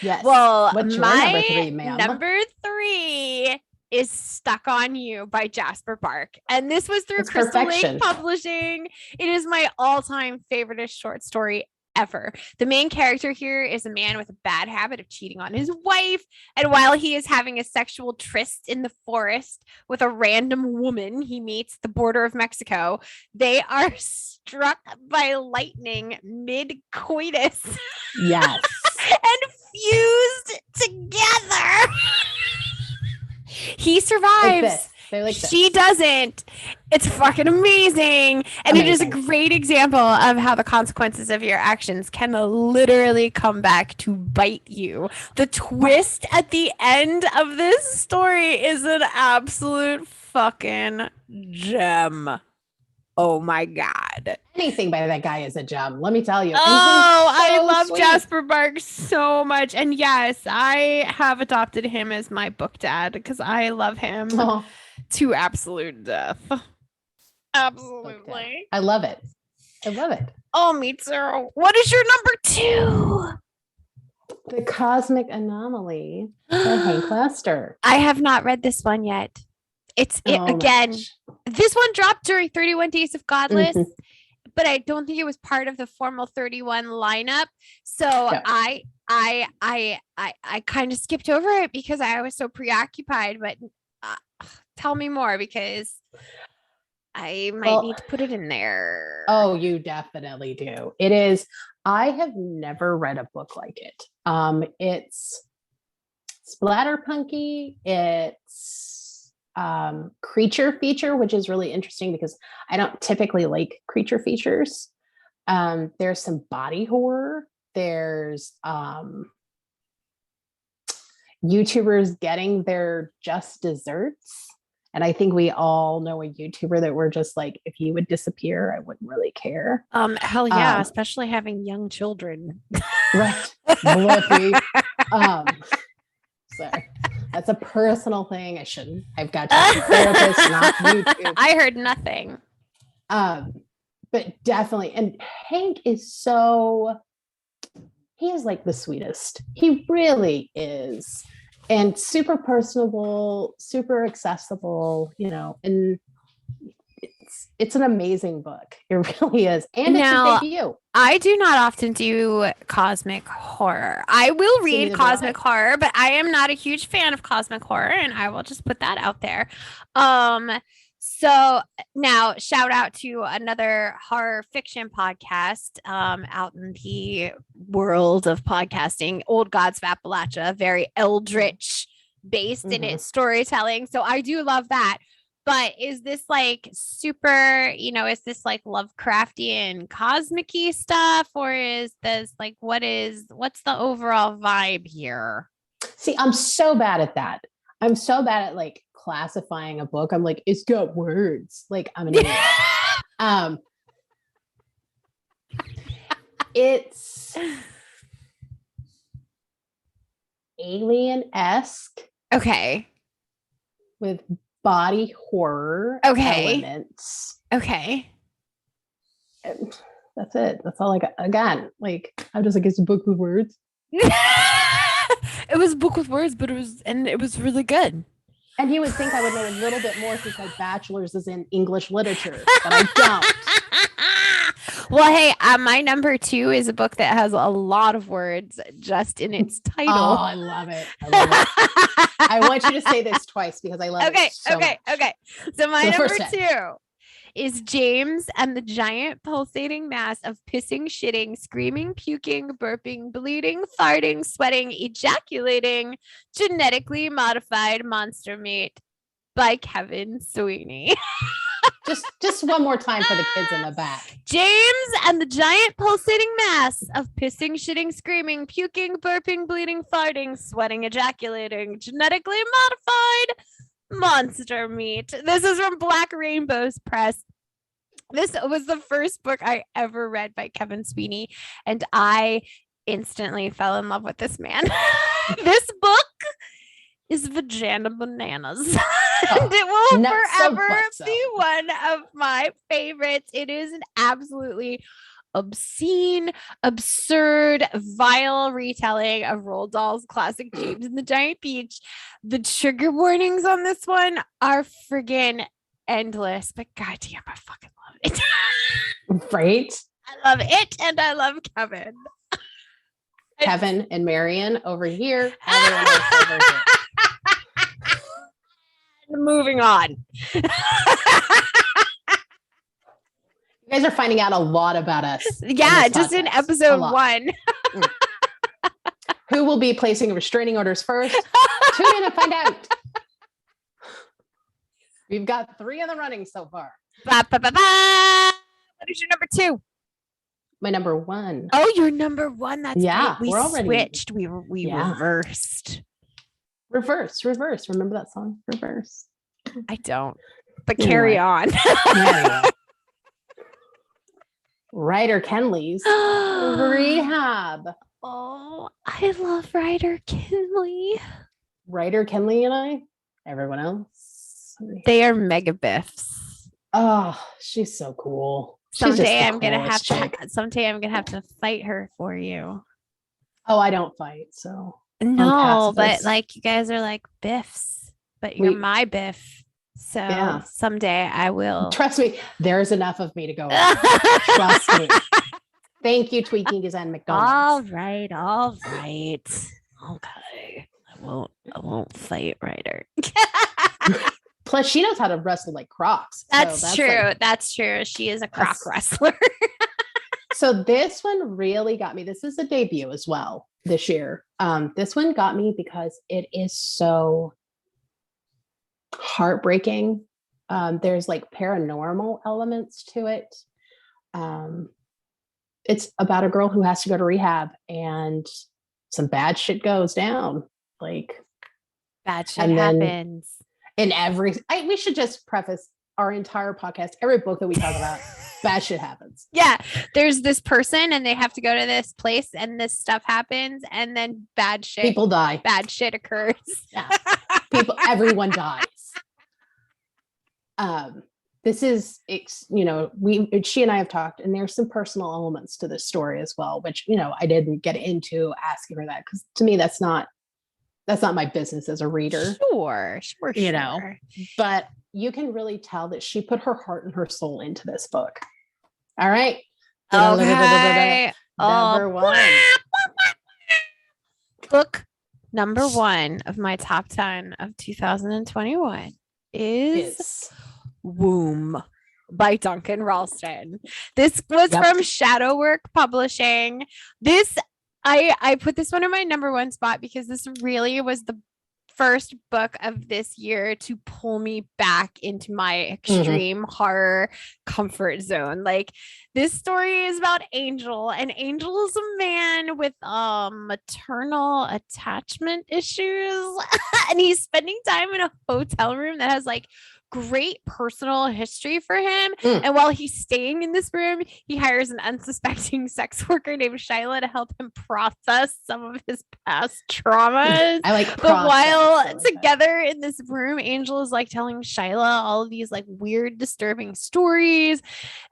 Yes. Well, what's your my number 3, ma'am? number 3 is Stuck on You by Jasper Bark. And this was through It's Crystal perfection. Lake Publishing. It is my all-time favorite short story ever. The main character here is a man with a bad habit of cheating on his wife. And while he is having a sexual tryst in the forest with a random woman he meets at the border of Mexico, they are struck by lightning mid-coitus. Yes. And fused together. He survives. She doesn't. It's fucking amazing. And it is a great example of how the consequences of your actions can literally come back to bite you. The twist at the end of this story is an absolute fucking gem. Oh my God. Anything by that guy is a gem, let me tell you. I love Jasper Bark so much. And yes, I have adopted him as my book dad because I love him to absolute death. Absolutely. Okay. I love it. Oh, me too. What is your number 2? The Cosmic Anomaly by Hank Lester. I have not read this one yet. Again, this one dropped during 31 Days of Godless, but I don't think it was part of the formal 31 lineup. So I kind of skipped over it because I was so preoccupied, but tell me more, because I might need to put it in there. Oh, you definitely do. It is. I have never read a book like it. It's splatterpunky. It's creature feature, which is really interesting because I don't typically like creature features. There's some body horror. There's YouTubers getting their just desserts. And I think we all know a YouTuber that we're just like, if you would disappear, I wouldn't really care. Hell yeah, especially having young children. Right. Blippy. Sorry. That's a personal thing. I've got to be a therapist, not YouTube. I heard nothing. But definitely. And Hank is he is like the sweetest. He really is. And super personable, super accessible, and it's an amazing book. It really is. And it's a debut. I do not often do cosmic horror. I will read cosmic horror, but I am not a huge fan of cosmic horror, and I will just put that out there. So now shout out to another horror fiction podcast out in the world of podcasting, Old Gods of Appalachia, very eldritch based in its storytelling. So I do love that. But is this like super, is this like Lovecraftian cosmic-y stuff, or is this like, what's the overall vibe here? See, I'm so bad at that. I'm so bad at like classifying a book. I'm like, it's got words. Like, I'm an idiot. It's alien-esque. Okay. With body horror elements. Okay. And that's it. That's all I got. Again, like, I'm just like, it's a book with words. It was a book with words, but it was really good. And you would think I would know a little bit more since my bachelor's is in English literature, but I don't. Well, hey, my number 2 is a book that has a lot of words just in its title. Oh, I love it. I love it. I want you to say this twice because I love it so much. Okay. So my number 2 is James and the Giant Pulsating Mass of Pissing, Shitting, Screaming, Puking, Burping, Bleeding, Farting, Sweating, Ejaculating, Genetically Modified Monster Meat by Kevin Sweeney. Just one more time for the kids in the back. James and the Giant Pulsating Mass of Pissing, Shitting, Screaming, Puking, Burping, Bleeding, Farting, Sweating, Ejaculating, Genetically Modified Monster Meat. This is from Black Rainbows Press. This was the first book I ever read by Kevin Sweeney, and I instantly fell in love with this man. This book is vagina bananas. And it will forever be one of my favorites. It is an absolutely obscene, absurd, vile retelling of Roald Dahl's classic James and the Giant Peach. The trigger warnings on this one are friggin' endless, but goddamn, I fucking love it. Right? I love it, and I love Kevin. Kevin and Marian over here. Everyone else over here. Moving on. You guys are finding out a lot about us. Yeah, just in episode 1. Who will be placing restraining orders first? Tune in and find out. We've got 3 in the running so far. Ba, ba, ba, ba. What is your number 2? My number 1. Oh, your number 1. That's yeah. Great. We we're already switched. We reversed. Reverse. Remember that song? Reverse. I don't. But carry on. Ryder Kenley's Rehab. Oh, I love Ryder Kenley. Ryder Kenley and I. Everyone else. They are mega biffs. Oh, she's so cool. Someday I'm gonna have to fight her for you. Oh, I don't fight, so no, but like you guys are like biffs, but you're my biff. So someday I will. Trust me, there's enough of me to go on. Trust me. Thank you, Tweaking is and McDonald's. All right. Okay. I won't fight Ryder. Plus, she knows how to wrestle like Crocs. That's true. That's true. She is a Croc wrestler. So this one really got me. This is a debut as well this year. This one got me because it is so heartbreaking. There's like paranormal elements to it. It's about a girl who has to go to rehab and some bad shit goes down. Like bad shit happens. We should just preface our entire podcast, every book that we talk about, bad shit happens. Yeah. There's this person and they have to go to this place and this stuff happens and then bad shit. People die. Bad shit occurs. Yeah. Everyone dies. This is, she and I have talked, and there's some personal elements to this story as well, which, I didn't get into asking her that because to me, that's not my business as a reader. Sure. But you can really tell that she put her heart and her soul into this book. All right. Okay. Number 1. Book number 1 of my top 10 of 2021 is Womb by Duncan Ralston. This was from Shadowwork Publishing. I put this one in my number one spot because this really was the first book of this year to pull me back into my extreme horror comfort zone. Like, this story is about Angel, and Angel is a man with maternal attachment issues and he's spending time in a hotel room that has like great personal history for him. And while he's staying in this room, he hires an unsuspecting sex worker named Shyla to help him process some of his past traumas. I like, but while together in this room, Angel is like telling Shyla all of these like weird, disturbing stories.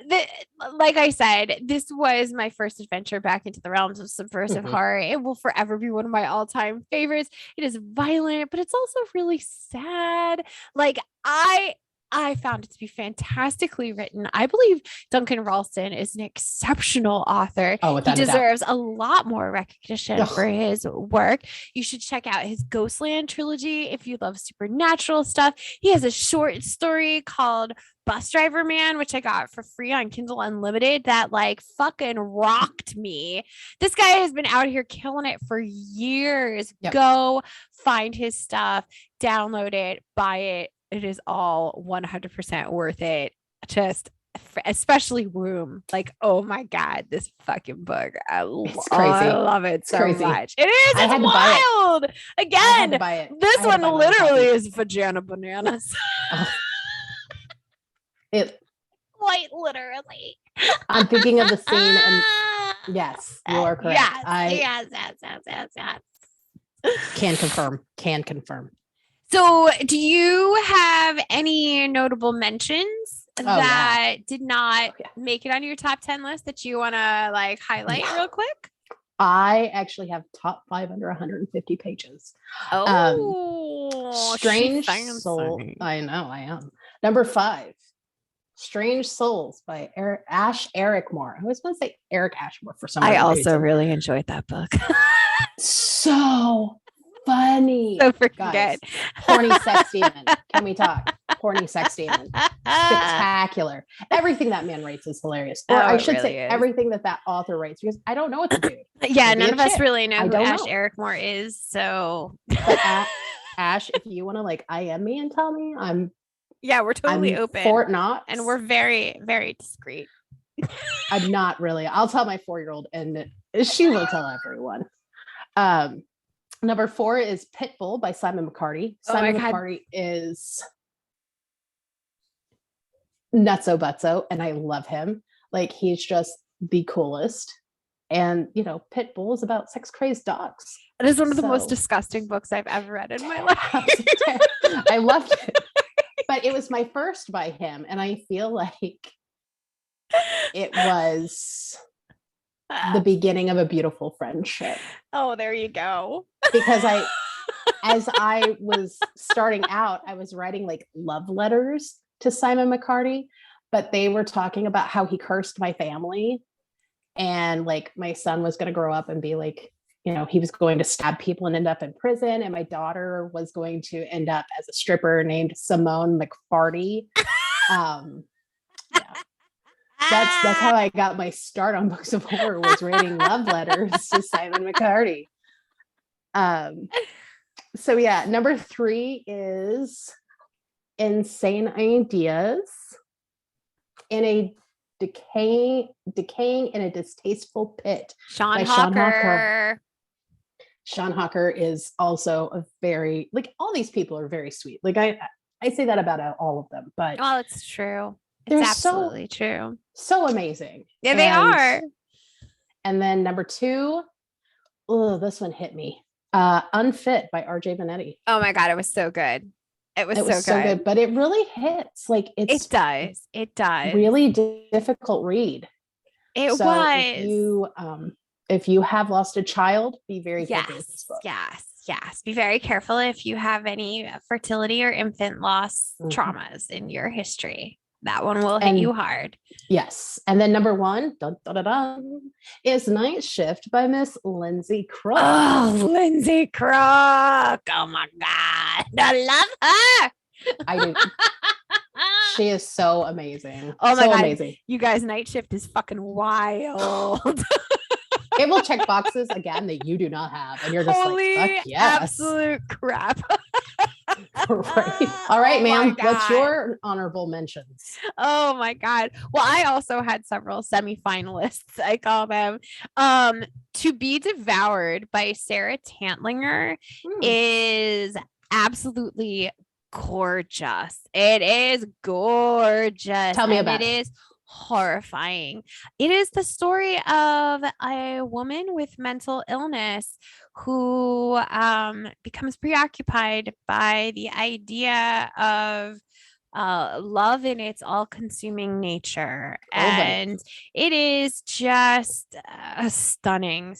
That, like I said, this was my first adventure back into the realms of subversive horror. It will forever be one of my all-time favorites. It is violent, but it's also really sad. Like, I found it to be fantastically written. I believe Duncan Ralston is an exceptional author. Oh, he deserves a lot more recognition for his work. You should check out his Ghostland trilogy if you love supernatural stuff. He has a short story called Bus Driver Man, which I got for free on Kindle Unlimited, that like fucking rocked me. This guy has been out here killing it for years. Go find his stuff, download it, buy it. It is all 100% worth it. Just especially Womb. Like, oh my God, this fucking book. It's crazy. I love it so much. It is. It's wild. Again, this one literally is vagina bananas. It quite literally. I'm thinking of the scene, and yes, you are correct. Yes. Can confirm. So, do you have any notable mentions that did not make it on your top 10 list that you want to like highlight real quick? I actually have top 5 under 150 pages. Strange Soul. I know I am. Number 5, Strange Souls by Ash Ericmore. I always want to say Eric Ashmore for some reason. I also really enjoyed that book. So funny. So freaking good. Horny sex demon. Can we talk? Horny sex demon. Spectacular. Everything that man writes is hilarious. Or I should say everything that author writes, because I don't know what to do. Yeah, none of us really know who Ash Ericmore is. So Ash, if you want to like IM me and tell me, we're totally open. Fort Knox. And we're very, very discreet. I'm not really. I'll tell my 4-year-old and she will tell everyone. Number 4 is Pitbull by Simon McCarty. Simon McCarty is Nutso Buttso, and I love him. Like, he's just the coolest. And, you know, Pitbull is about sex-crazed dogs. It is one of the most disgusting books I've ever read in my life. I loved it. But it was my first by him, and I feel like it was the beginning of a beautiful friendship. Oh, there you go. Because as I was starting out, I was writing like love letters to Simon McCarty, but they were talking about how he cursed my family, and like my son was going to grow up and be like, you know, he was going to stab people and end up in prison, and my daughter was going to end up as a stripper named Simone McFarty. That's how I got my start on books of horror, was writing love letters to Simon McCarty. So yeah, number 3 is Insane Ideas in a Decaying in a Distasteful Pit. Sean Hawker. Sean Hawker is also a very, like, all these people are very sweet. Like I say that about all of them, but it's true. It's absolutely true. So amazing. Yeah, they are. And then number 2, this one hit me. Unfit by RJ Benetti. Oh my God, it was so good. It was so good. But it really hits. Like, it does. Really difficult read. It was. If you have lost a child, be very careful with this book. Yes. Be very careful if you have any fertility or infant loss traumas in your history. That one will hit you hard. Yes. And then number 1, is Night Shift by Miss Lindsay Crook. Oh, Lindsay Crook. Oh my God. I love her. I do. She is so amazing. Oh my so God. amazing. You guys, Night Shift is fucking wild. It will check boxes again that you do not have. And you're just Holy like, fuck yes. absolute crap. Right. All right, Oh my ma'am. What's God. your honorable mentions? Oh my God. Well, I also had several semifinalists, I call them. To Be Devoured by Sarah Tantlinger is absolutely gorgeous. It is gorgeous. Tell me and about it. It is horrifying. It is the story of a woman with mental illness who becomes preoccupied by the idea of love in its all-consuming nature. And it is just a stunning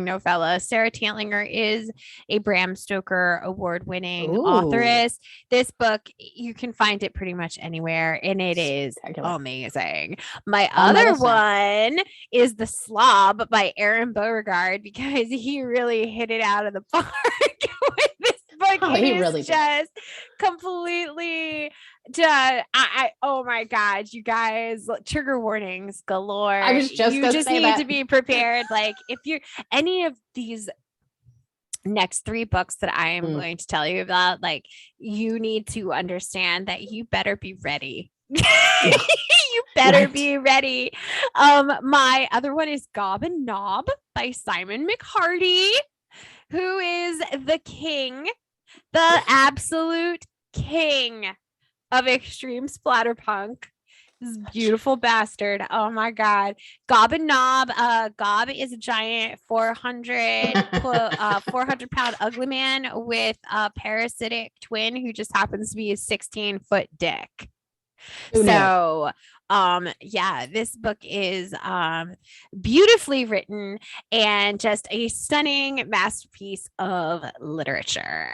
novella. Sarah Tantlinger is a Bram Stoker award-winning authoress. This book, you can find it pretty much anywhere, and it is amazing. My other one is The Slob by Aaron Beauregard, because he really hit it out of the park with this book. It is really just completely oh my God, you guys, trigger warnings galore. I was just you just need to be prepared. Like, if you're any of these next 3 books that I am going to tell you about, like, you need to understand that you better be ready. You better be ready. My other one is Gob and Knob by Simon McHardy, who is the king, the absolute king of extreme splatterpunk. This beautiful bastard. Oh my God. Gob and Knob. Gob is a giant 400-pound ugly man with a parasitic twin who just happens to be a 16-foot dick. So yeah, this book is beautifully written and just a stunning masterpiece of literature.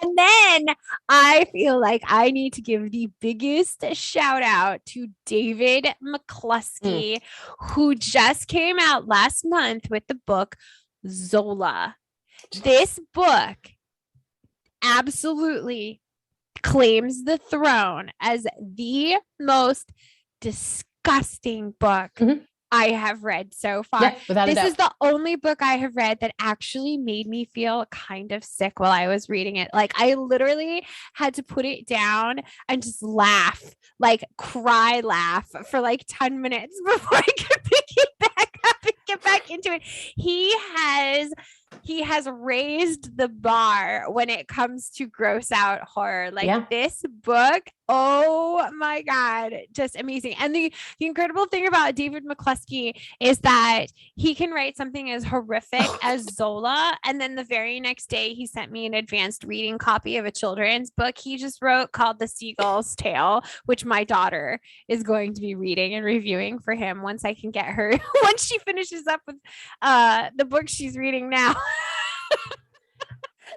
And then I feel like I need to give the biggest shout out to David McCluskey, who just came out last month with the book Zola. This book absolutely claims the throne as the most disgusting book I have read so far. Yeah, without a doubt. This is the only book I have read that actually made me feel kind of sick while I was reading it. Like, I literally had to put it down and just laugh, like cry laugh for like 10 minutes before I could pick it back up and get back into it. He has raised the bar when it comes to gross out horror. Like, this book, oh my God, just amazing. And the incredible thing about David McCluskey is that he can write something as horrific as Zola, and then the very next day he sent me an advanced reading copy of a children's book he just wrote called The Seagull's Tale, which my daughter is going to be reading and reviewing for him once I can get her once she finishes up with the book she's reading now.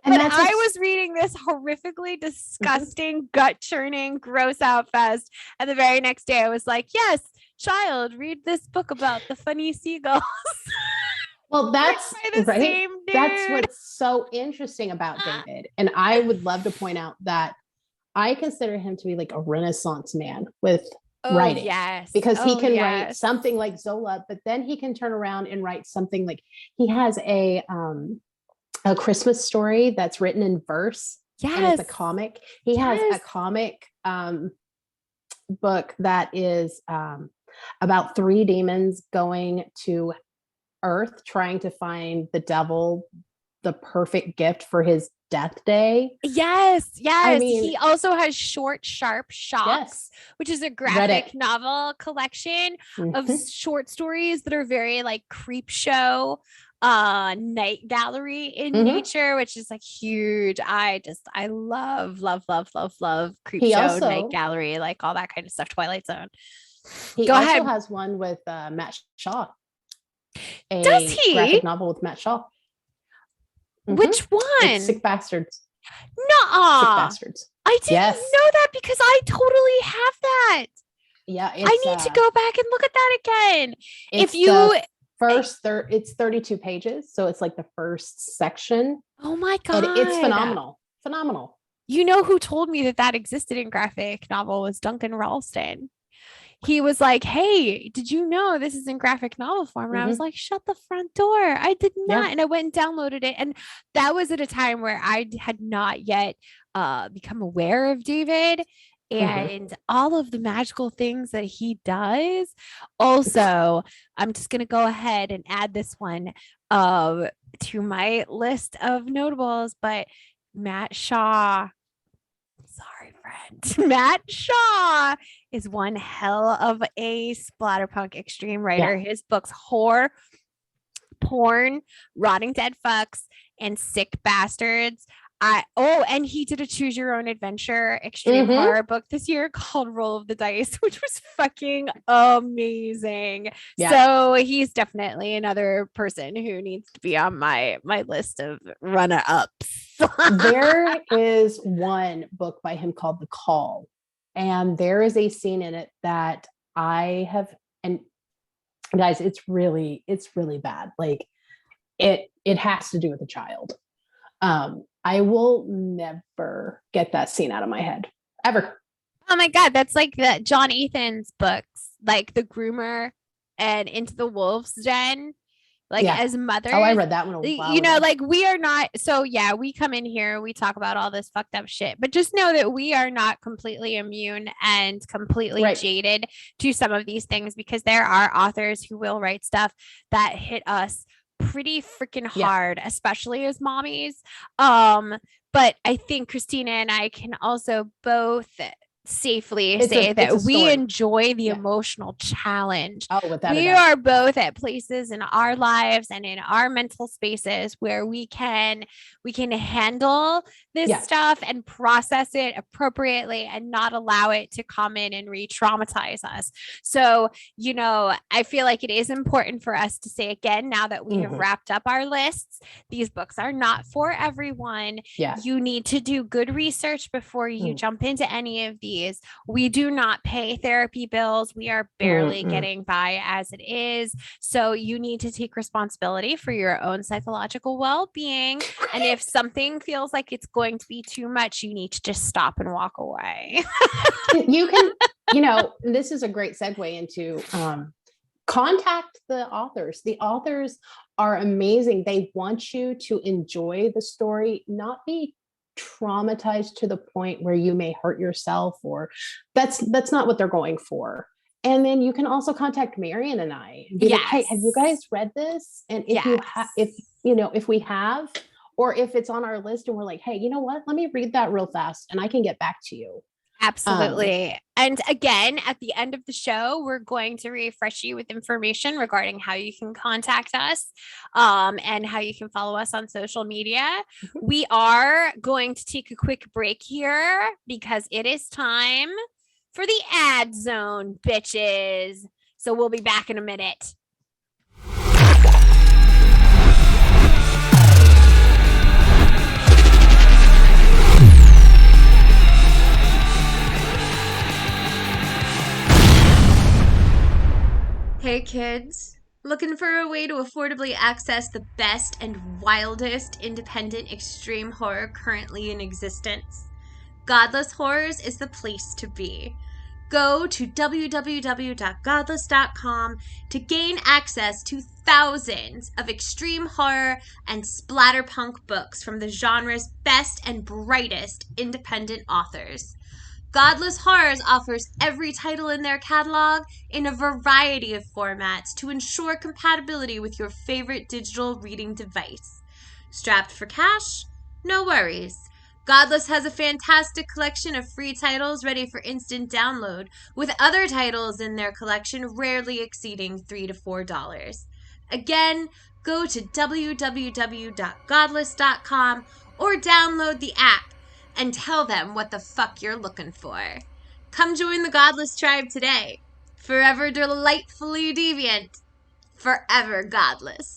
And but I was reading this horrifically disgusting, gut-churning, gross out fest. And the very next day I was like, yes, child, read this book about the funny seagulls. Well, that's right. That's what's so interesting about David. And I would love to point out that I consider him to be like a Renaissance man with writing. Yes. Because he can write something like Zola, but then he can turn around and write something like he has a Christmas story that's written in verse. Yes. And it's a comic. He has a comic book that is about 3 demons going to Earth trying to find the devil the perfect gift for his death day. Yes. I mean, he also has Short Sharp Shocks, which is a graphic novel collection of short stories that are very like creep show night gallery in nature, which is like huge. I love creep show, night gallery, like all that kind of stuff. Twilight Zone. He also has one with Matt Shaw. Does he? Graphic novel with Matt Shaw. Which one? It's Sick Bastards. Nuh-uh. Sick Bastards. I didn't know that because I totally have that. Yeah, I need to go back and look at that again. If you it's 32 pages, so it's like the first section. Oh my God. And it's phenomenal. You know who told me that that existed in graphic novel was Duncan Ralston. He was like, hey, did you know this is in graphic novel form? And I was like, shut the front door. I did not. Yeah. And I went and downloaded it. And that was at a time where I had not yet become aware of David and all of the magical things that he does. Also, I'm just going to go ahead and add this one to my list of notables, but Matt Shaw. Sorry, friend. Matt Shaw is one hell of a splatterpunk extreme writer. Yeah. His books, Whore, Porn, Rotting Dead Fucks, and Sick Bastards. And he did a choose your own adventure extreme horror book this year called Roll of the Dice, which was fucking amazing. Yeah. So he's definitely another person who needs to be on my list of runner-ups. There is one book by him called The Call, and there is a scene in it that I have, and guys, it's really bad. Like it has to do with a child. I will never get that scene out of my head ever. Oh my God, that's like the John Ethan's books, like The Groomer and Into the Wolf's Den. Like as mothers. Oh, I read that one a while you know, ago. like we are not. So yeah, we come in here, we talk about all this fucked up shit, but just know that we are not completely immune and completely jaded to some of these things, because there are authors who will write stuff that hit us pretty freaking hard, especially as mommies. But I think Christina and I can also both safely say that we enjoy the emotional challenge. We are both at places in our lives and in our mental spaces where we can handle this stuff and process it appropriately and not allow it to come in and re-traumatize us. So, you know, I feel like it is important for us to say again, now that we have wrapped up our lists, these books are not for everyone. You need to do good research before you jump into any of these. We do not pay therapy bills. We are barely getting by as it is. So you need to take responsibility for your own psychological well-being. And if something feels like it's going to be too much, you need to just stop and walk away. You can, you know, this is a great segue into contact the authors. The authors are amazing. They want you to enjoy the story, not be traumatized to the point where you may hurt yourself, or that's not what they're going for. And then you can also contact Marian and I and be like, hey, have you guys read this? And if you have, if we have, or if it's on our list and we're like, hey, you know what, let me read that real fast and I can get back to you. Absolutely. And again, at the end of the show, we're going to refresh you with information regarding how you can contact us and how you can follow us on social media. We are going to take a quick break here because it is time for the ad zone, bitches. So we'll be back in a minute. Hey kids, looking for a way to affordably access the best and wildest independent extreme horror currently in existence? Godless Horrors is the place to be. Go to www.godless.com to gain access to thousands of extreme horror and splatterpunk books from the genre's best and brightest independent authors. Godless Horrors offers every title in their catalog in a variety of formats to ensure compatibility with your favorite digital reading device. Strapped for cash? No worries. Godless has a fantastic collection of free titles ready for instant download, with other titles in their collection rarely exceeding $3 to $4. Again, go to www.godless.com or download the app and tell them what the fuck you're looking for. Come join the Godless tribe today. Forever delightfully deviant. Forever godless.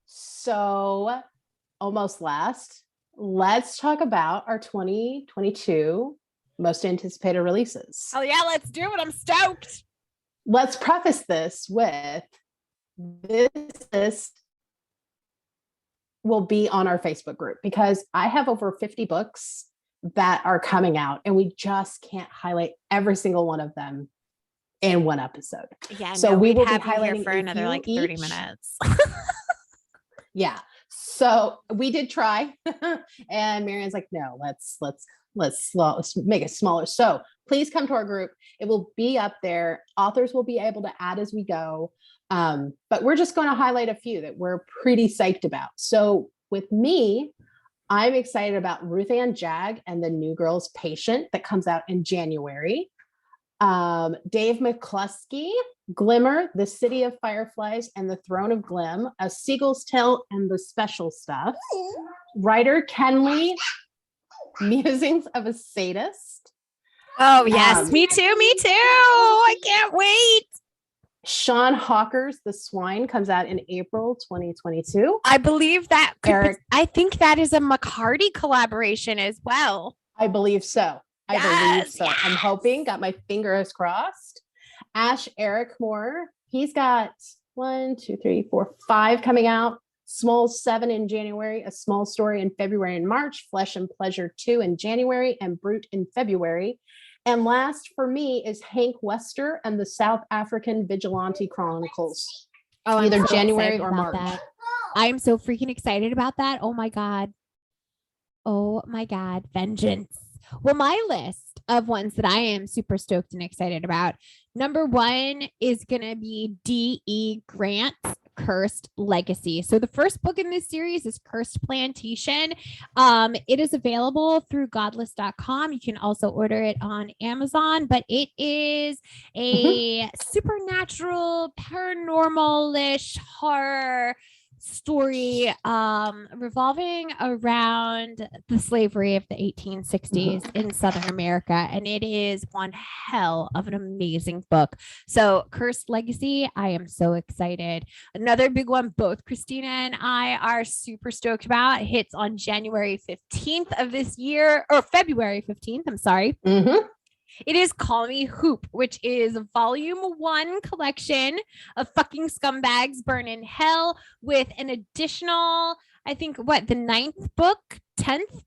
So, almost last, let's talk about our 2022 most anticipated releases. Oh yeah, let's do it. I'm stoked. let's preface this with this will be on our Facebook group because I have over 50 books that are coming out and we just can't highlight every single one of them in one episode. Yeah, so no, we we'd will be have you here highlighting for a another few like 30 each. minutes. Yeah. So we did try and Marian's like, no, let's make it smaller. So please come to our group. It will be up there. Authors will be able to add as we go. But we're just going to highlight a few that we're pretty psyched about. So with me, I'm excited about Ruth Ann Jag and the New Girl's Patient that comes out in January. Dave McCluskey, Glimmer, The City of Fireflies and the Throne of Glim, A Seagull's Tale and the Special Stuff. Writer Kenley, Musings of a Sadist. Oh, yes. Me too. I can't wait. Sean Hawker's The Swine comes out in April 2022. I believe that I think that is a McCarty collaboration as well. I believe so. Yes. I'm hoping, got my fingers crossed. Ash Eric Moore, he's got 5 coming out. Small 7 in January, A Small Story in February and March, Flesh and Pleasure 2 in January, and Brute in February. And last for me is Hank Wester and the South African Vigilante Chronicles. Either January or March. I'm so freaking excited about that. Oh my God. Vengeance. Well, my list of ones that I am super stoked and excited about. Number 1 is going to be D.E. Grant's Cursed Legacy. So the first book in this series is Cursed Plantation. It is available through godless.com. You can also order it on Amazon, but it is a supernatural, paranormal-ish horror story revolving around the slavery of the 1860s in Southern America, and it is one hell of an amazing book. So Cursed Legacy, I am so excited. Another big one both Christina and I are super stoked about, hits on January 15th of this year, or February 15th, I'm sorry. It is Call Me Hoop, which is volume 1 collection of fucking scumbags burn in hell with an additional, I think, the 9th book, 10th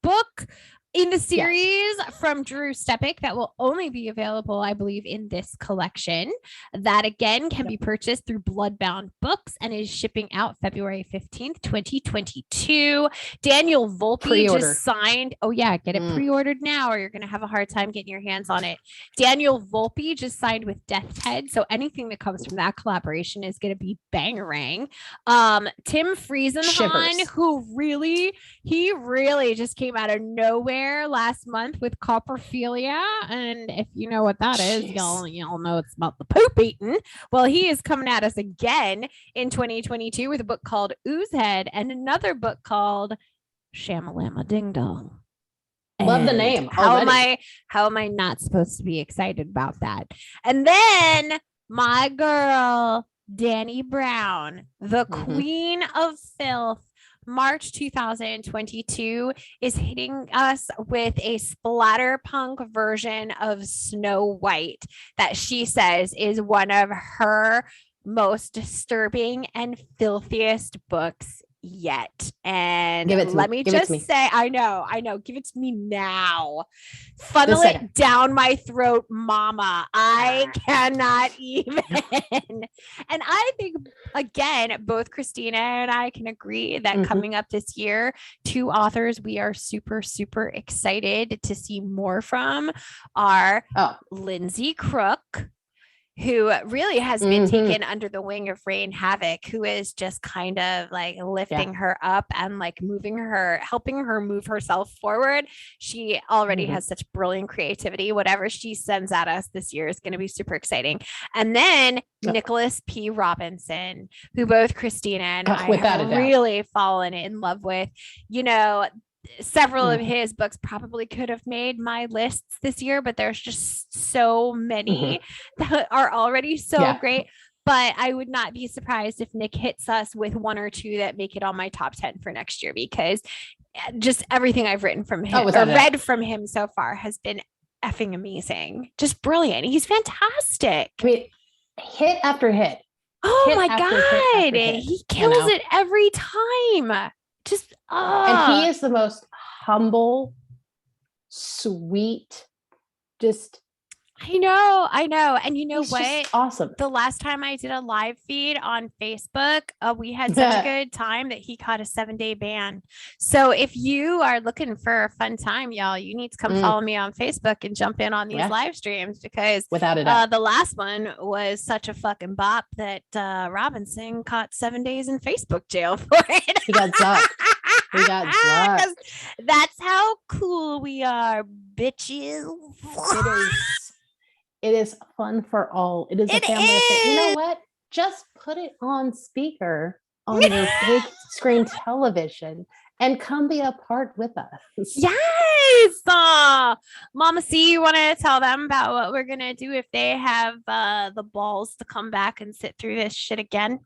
book in the series from Drew Steppick that will only be available, I believe, in this collection. That again can be purchased through Bloodbound Books and is shipping out February 15th, 2022. Daniel Volpe just signed. Oh yeah, get it pre-ordered now or you're going to have a hard time getting your hands on it. Daniel Volpe just signed with Death's Head. So anything that comes from that collaboration is going to be bangarang. Tim Friesenhahn, who really just came out of nowhere last month with Copperphilia, and if you know what that is, y'all know it's about the poop eating. Well, he is coming at us again in 2022 with a book called Oozehead and another book called Shamalama Ding Dong. Love the name. How am I not supposed to be excited about that? And then my girl Dani Brown, the Queen of Filth, March 2022 is hitting us with a splatterpunk version of Snow White that she says is one of her most disturbing and filthiest books yet. And let me just say, I know, give it to me now. Funnel it down my throat, mama. I cannot even. And I think, again, both Christina and I can agree that coming up this year, 2 authors we are super, super excited to see more from are Lindsay Crook, who really has been taken under the wing of Rayne Havok, who is just kind of like lifting her up and like helping her move herself forward. She already has such brilliant creativity. Whatever she sends at us this year is going to be super exciting. And then Nicholas P. Robinson, who both Christina and I have really fallen in love with. You know, several of his books probably could have made my lists this year, but there's just so many that are already so great. But I would not be surprised if Nick hits us with 1 or 2 that make it on my top 10 for next year, because just everything I've written from him or read from him so far has been effing amazing. Just brilliant. He's fantastic. I mean, hit after hit. Oh hit my after hit God. after hit, He kills it every time. Just, and he is the most humble, sweet, just I know. And you know he's what? just awesome. The last time I did a live feed on Facebook, we had such a good time that he caught a 7-day ban. So if you are looking for a fun time, y'all, you need to come follow me on Facebook and jump in on these live streams, because without a doubt, the last one was such a fucking bop that Robinson caught 7 days in Facebook jail for it. He got zucked. He got zucked. That's how cool we are, bitches. It is fun for all. It is a family affair. You know what? Just put it on speaker on your big screen television and come be a part with us. Yes. Mama C, you want to tell them about what we're going to do if they have the balls to come back and sit through this shit again?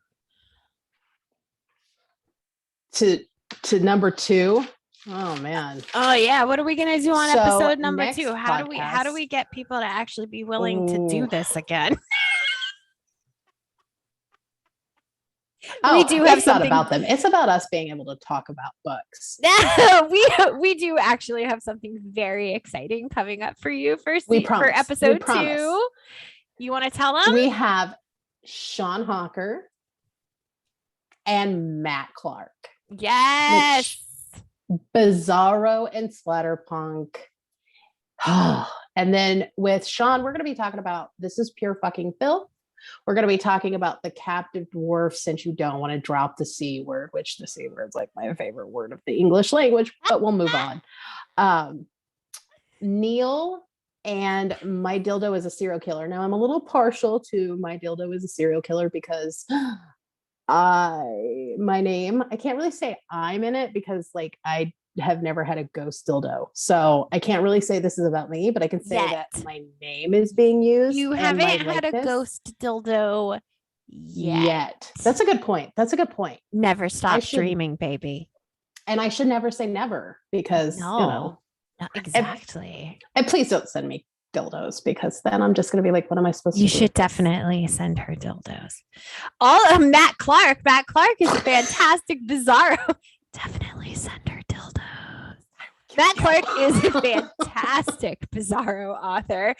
To number 2. Oh man. Oh yeah. What are we gonna do on episode number 2? How do we get people to actually be willing to do this again? We do have something about them. It's about us being able to talk about books. we do actually have something very exciting coming up for you for episode 2. You want to tell them? We have Sean Hawker and Matt Clark. Yes. Bizarro and Splatterpunk. And then with Sean, we're going to be talking about This Is Pure Fucking Filth. We're going to be talking about the Captive Dwarf, since you don't want to drop the C word, which the C word is like my favorite word of the English language, but we'll move on. Neil and My Dildo is a Serial Killer. Now I'm a little partial to My Dildo is a Serial Killer because my name, I can't really say I'm in it because like I have never had a ghost dildo. So I can't really say this is about me, but I can say that my name is being used. You haven't had a ghost dildo yet. That's a good point. Never stop dreaming, baby. And I should never say never because, no, exactly. And please don't send me dildos, because then I'm just going to be like, what am I supposed to do? You should definitely send her dildos. All of Matt Clark is a fantastic bizarro. Definitely send her dildos. Matt Clark is a fantastic bizarro author.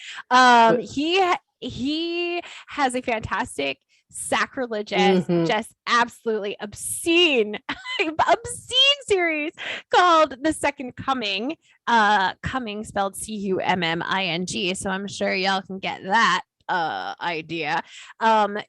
He has a fantastic sacrilegious, just absolutely obscene series called The Second Coming. Coming spelled Cumming. So I'm sure y'all can get that idea.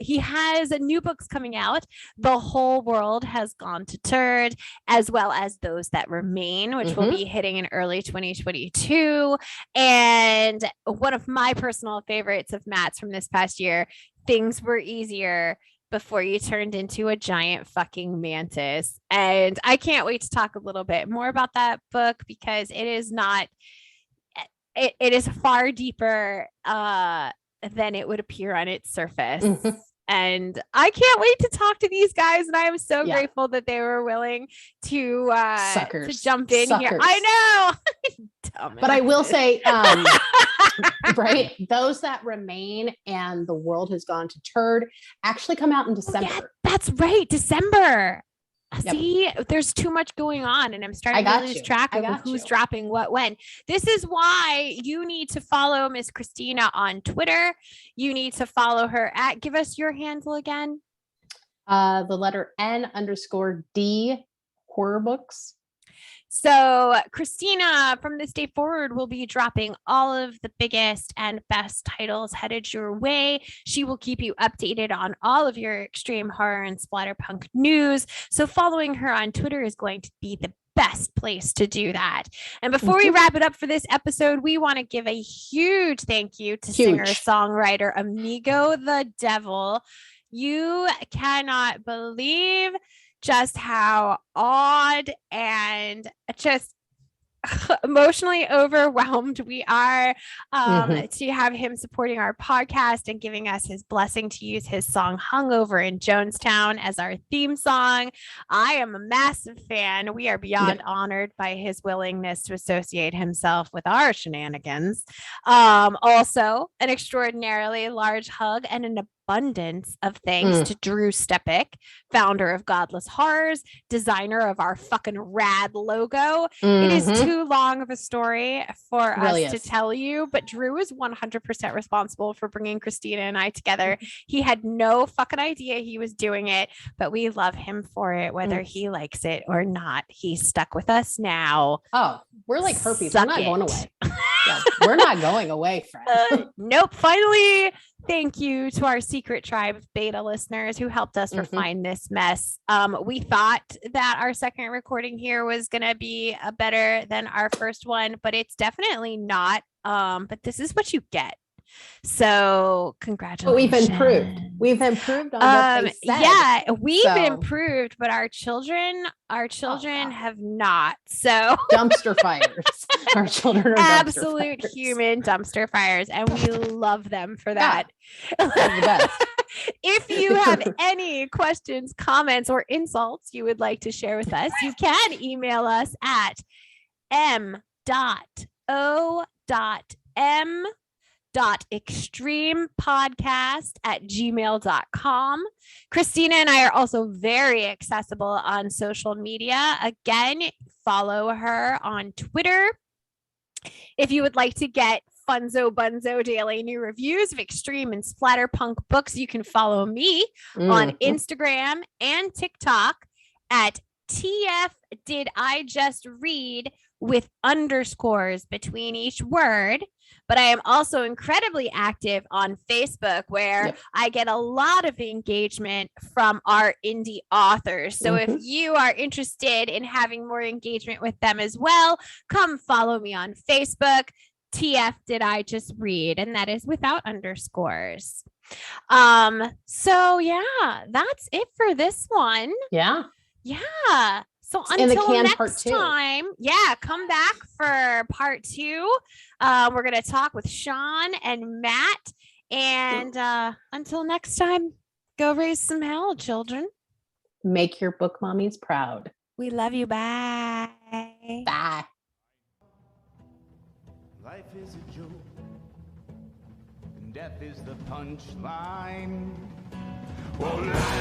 He has new books coming out. The Whole World Has Gone to Turd, as well as Those That Remain, which will be hitting in early 2022. And one of my personal favorites of Matt's from this past year, Things Were Easier Before You Turned Into a Giant Fucking Mantis. And I can't wait to talk a little bit more about that book, because it is not, it is far deeper than it would appear on its surface. And I can't wait to talk to these guys. And I am so grateful that they were willing to jump in here. I know. But I will say, right, Those That Remain and The World Has Gone to Turd actually come out in December. Yeah, that's right. December. See, there's too much going on, and I'm starting to lose track of who's dropping what when. This is why you need to follow Miss Christina on Twitter. You need to follow her at, give us your handle again. The letter N_D horror books. So Christina, from this day forward, will be dropping all of the biggest and best titles headed your way. She will keep you updated on all of your extreme horror and splatterpunk news. So following her on Twitter is going to be the best place to do that. And before we wrap it up for this episode, we want to give a huge thank you to singer-songwriter Amigo the Devil. You cannot believe just how odd and just emotionally overwhelmed we are Mhm. to have him supporting our podcast and giving us his blessing to use his song Hungover in Jonestown as our theme song. I am a massive fan. We are beyond honored by his willingness to associate himself with our shenanigans. Also, an extraordinarily large hug and an abundance of thanks to Drew Stepik, founder of Godless Horrors, designer of our fucking rad logo. It is too long of a story for Really us to is. tell you, but Drew is 100% responsible for bringing Christina and I together. He had no fucking idea he was doing it, but we love him for it, whether he likes it or not. He's stuck with us now. Oh, we're like herpes. Suck We're not it. going away. Yeah, we're not going away, friend. Nope. Finally, thank you to our secret tribe of beta listeners who helped us refine this mess. We thought that our second recording here was going to be better than our first one, but it's definitely not. But this is what you get. So congratulations. But we've improved on what they said. Yeah, we've So- improved, but our children have not. So Dumpster fires. Our children are absolute dumpster fires. human dumpster fires, and we love them for that. They're the best. If you have any questions, comments, or insults you would like to share with us, you can email us at m.o.m.extremepodcast@gmail.com. Christina and I are also very accessible on social media. Again, follow her on Twitter. If you would like to get Funzo Bunzo daily new reviews of extreme and splatterpunk books, you can follow me on Instagram and TikTok at TF Did I Just Read with underscores between each word. But I am also incredibly active on Facebook, where I get a lot of engagement from our indie authors. So if you are interested in having more engagement with them as well, come follow me on Facebook. TF Did I Just Read, and that is without underscores. So yeah, that's it for this one. Yeah. So In the until can part next 2. time, come back for part 2. We're gonna talk with Sean and Matt, and until next time, go raise some hell, children. Make your book mommies proud. We love you. Bye. Bye. Life is a joke, and death is the punchline. Oh, life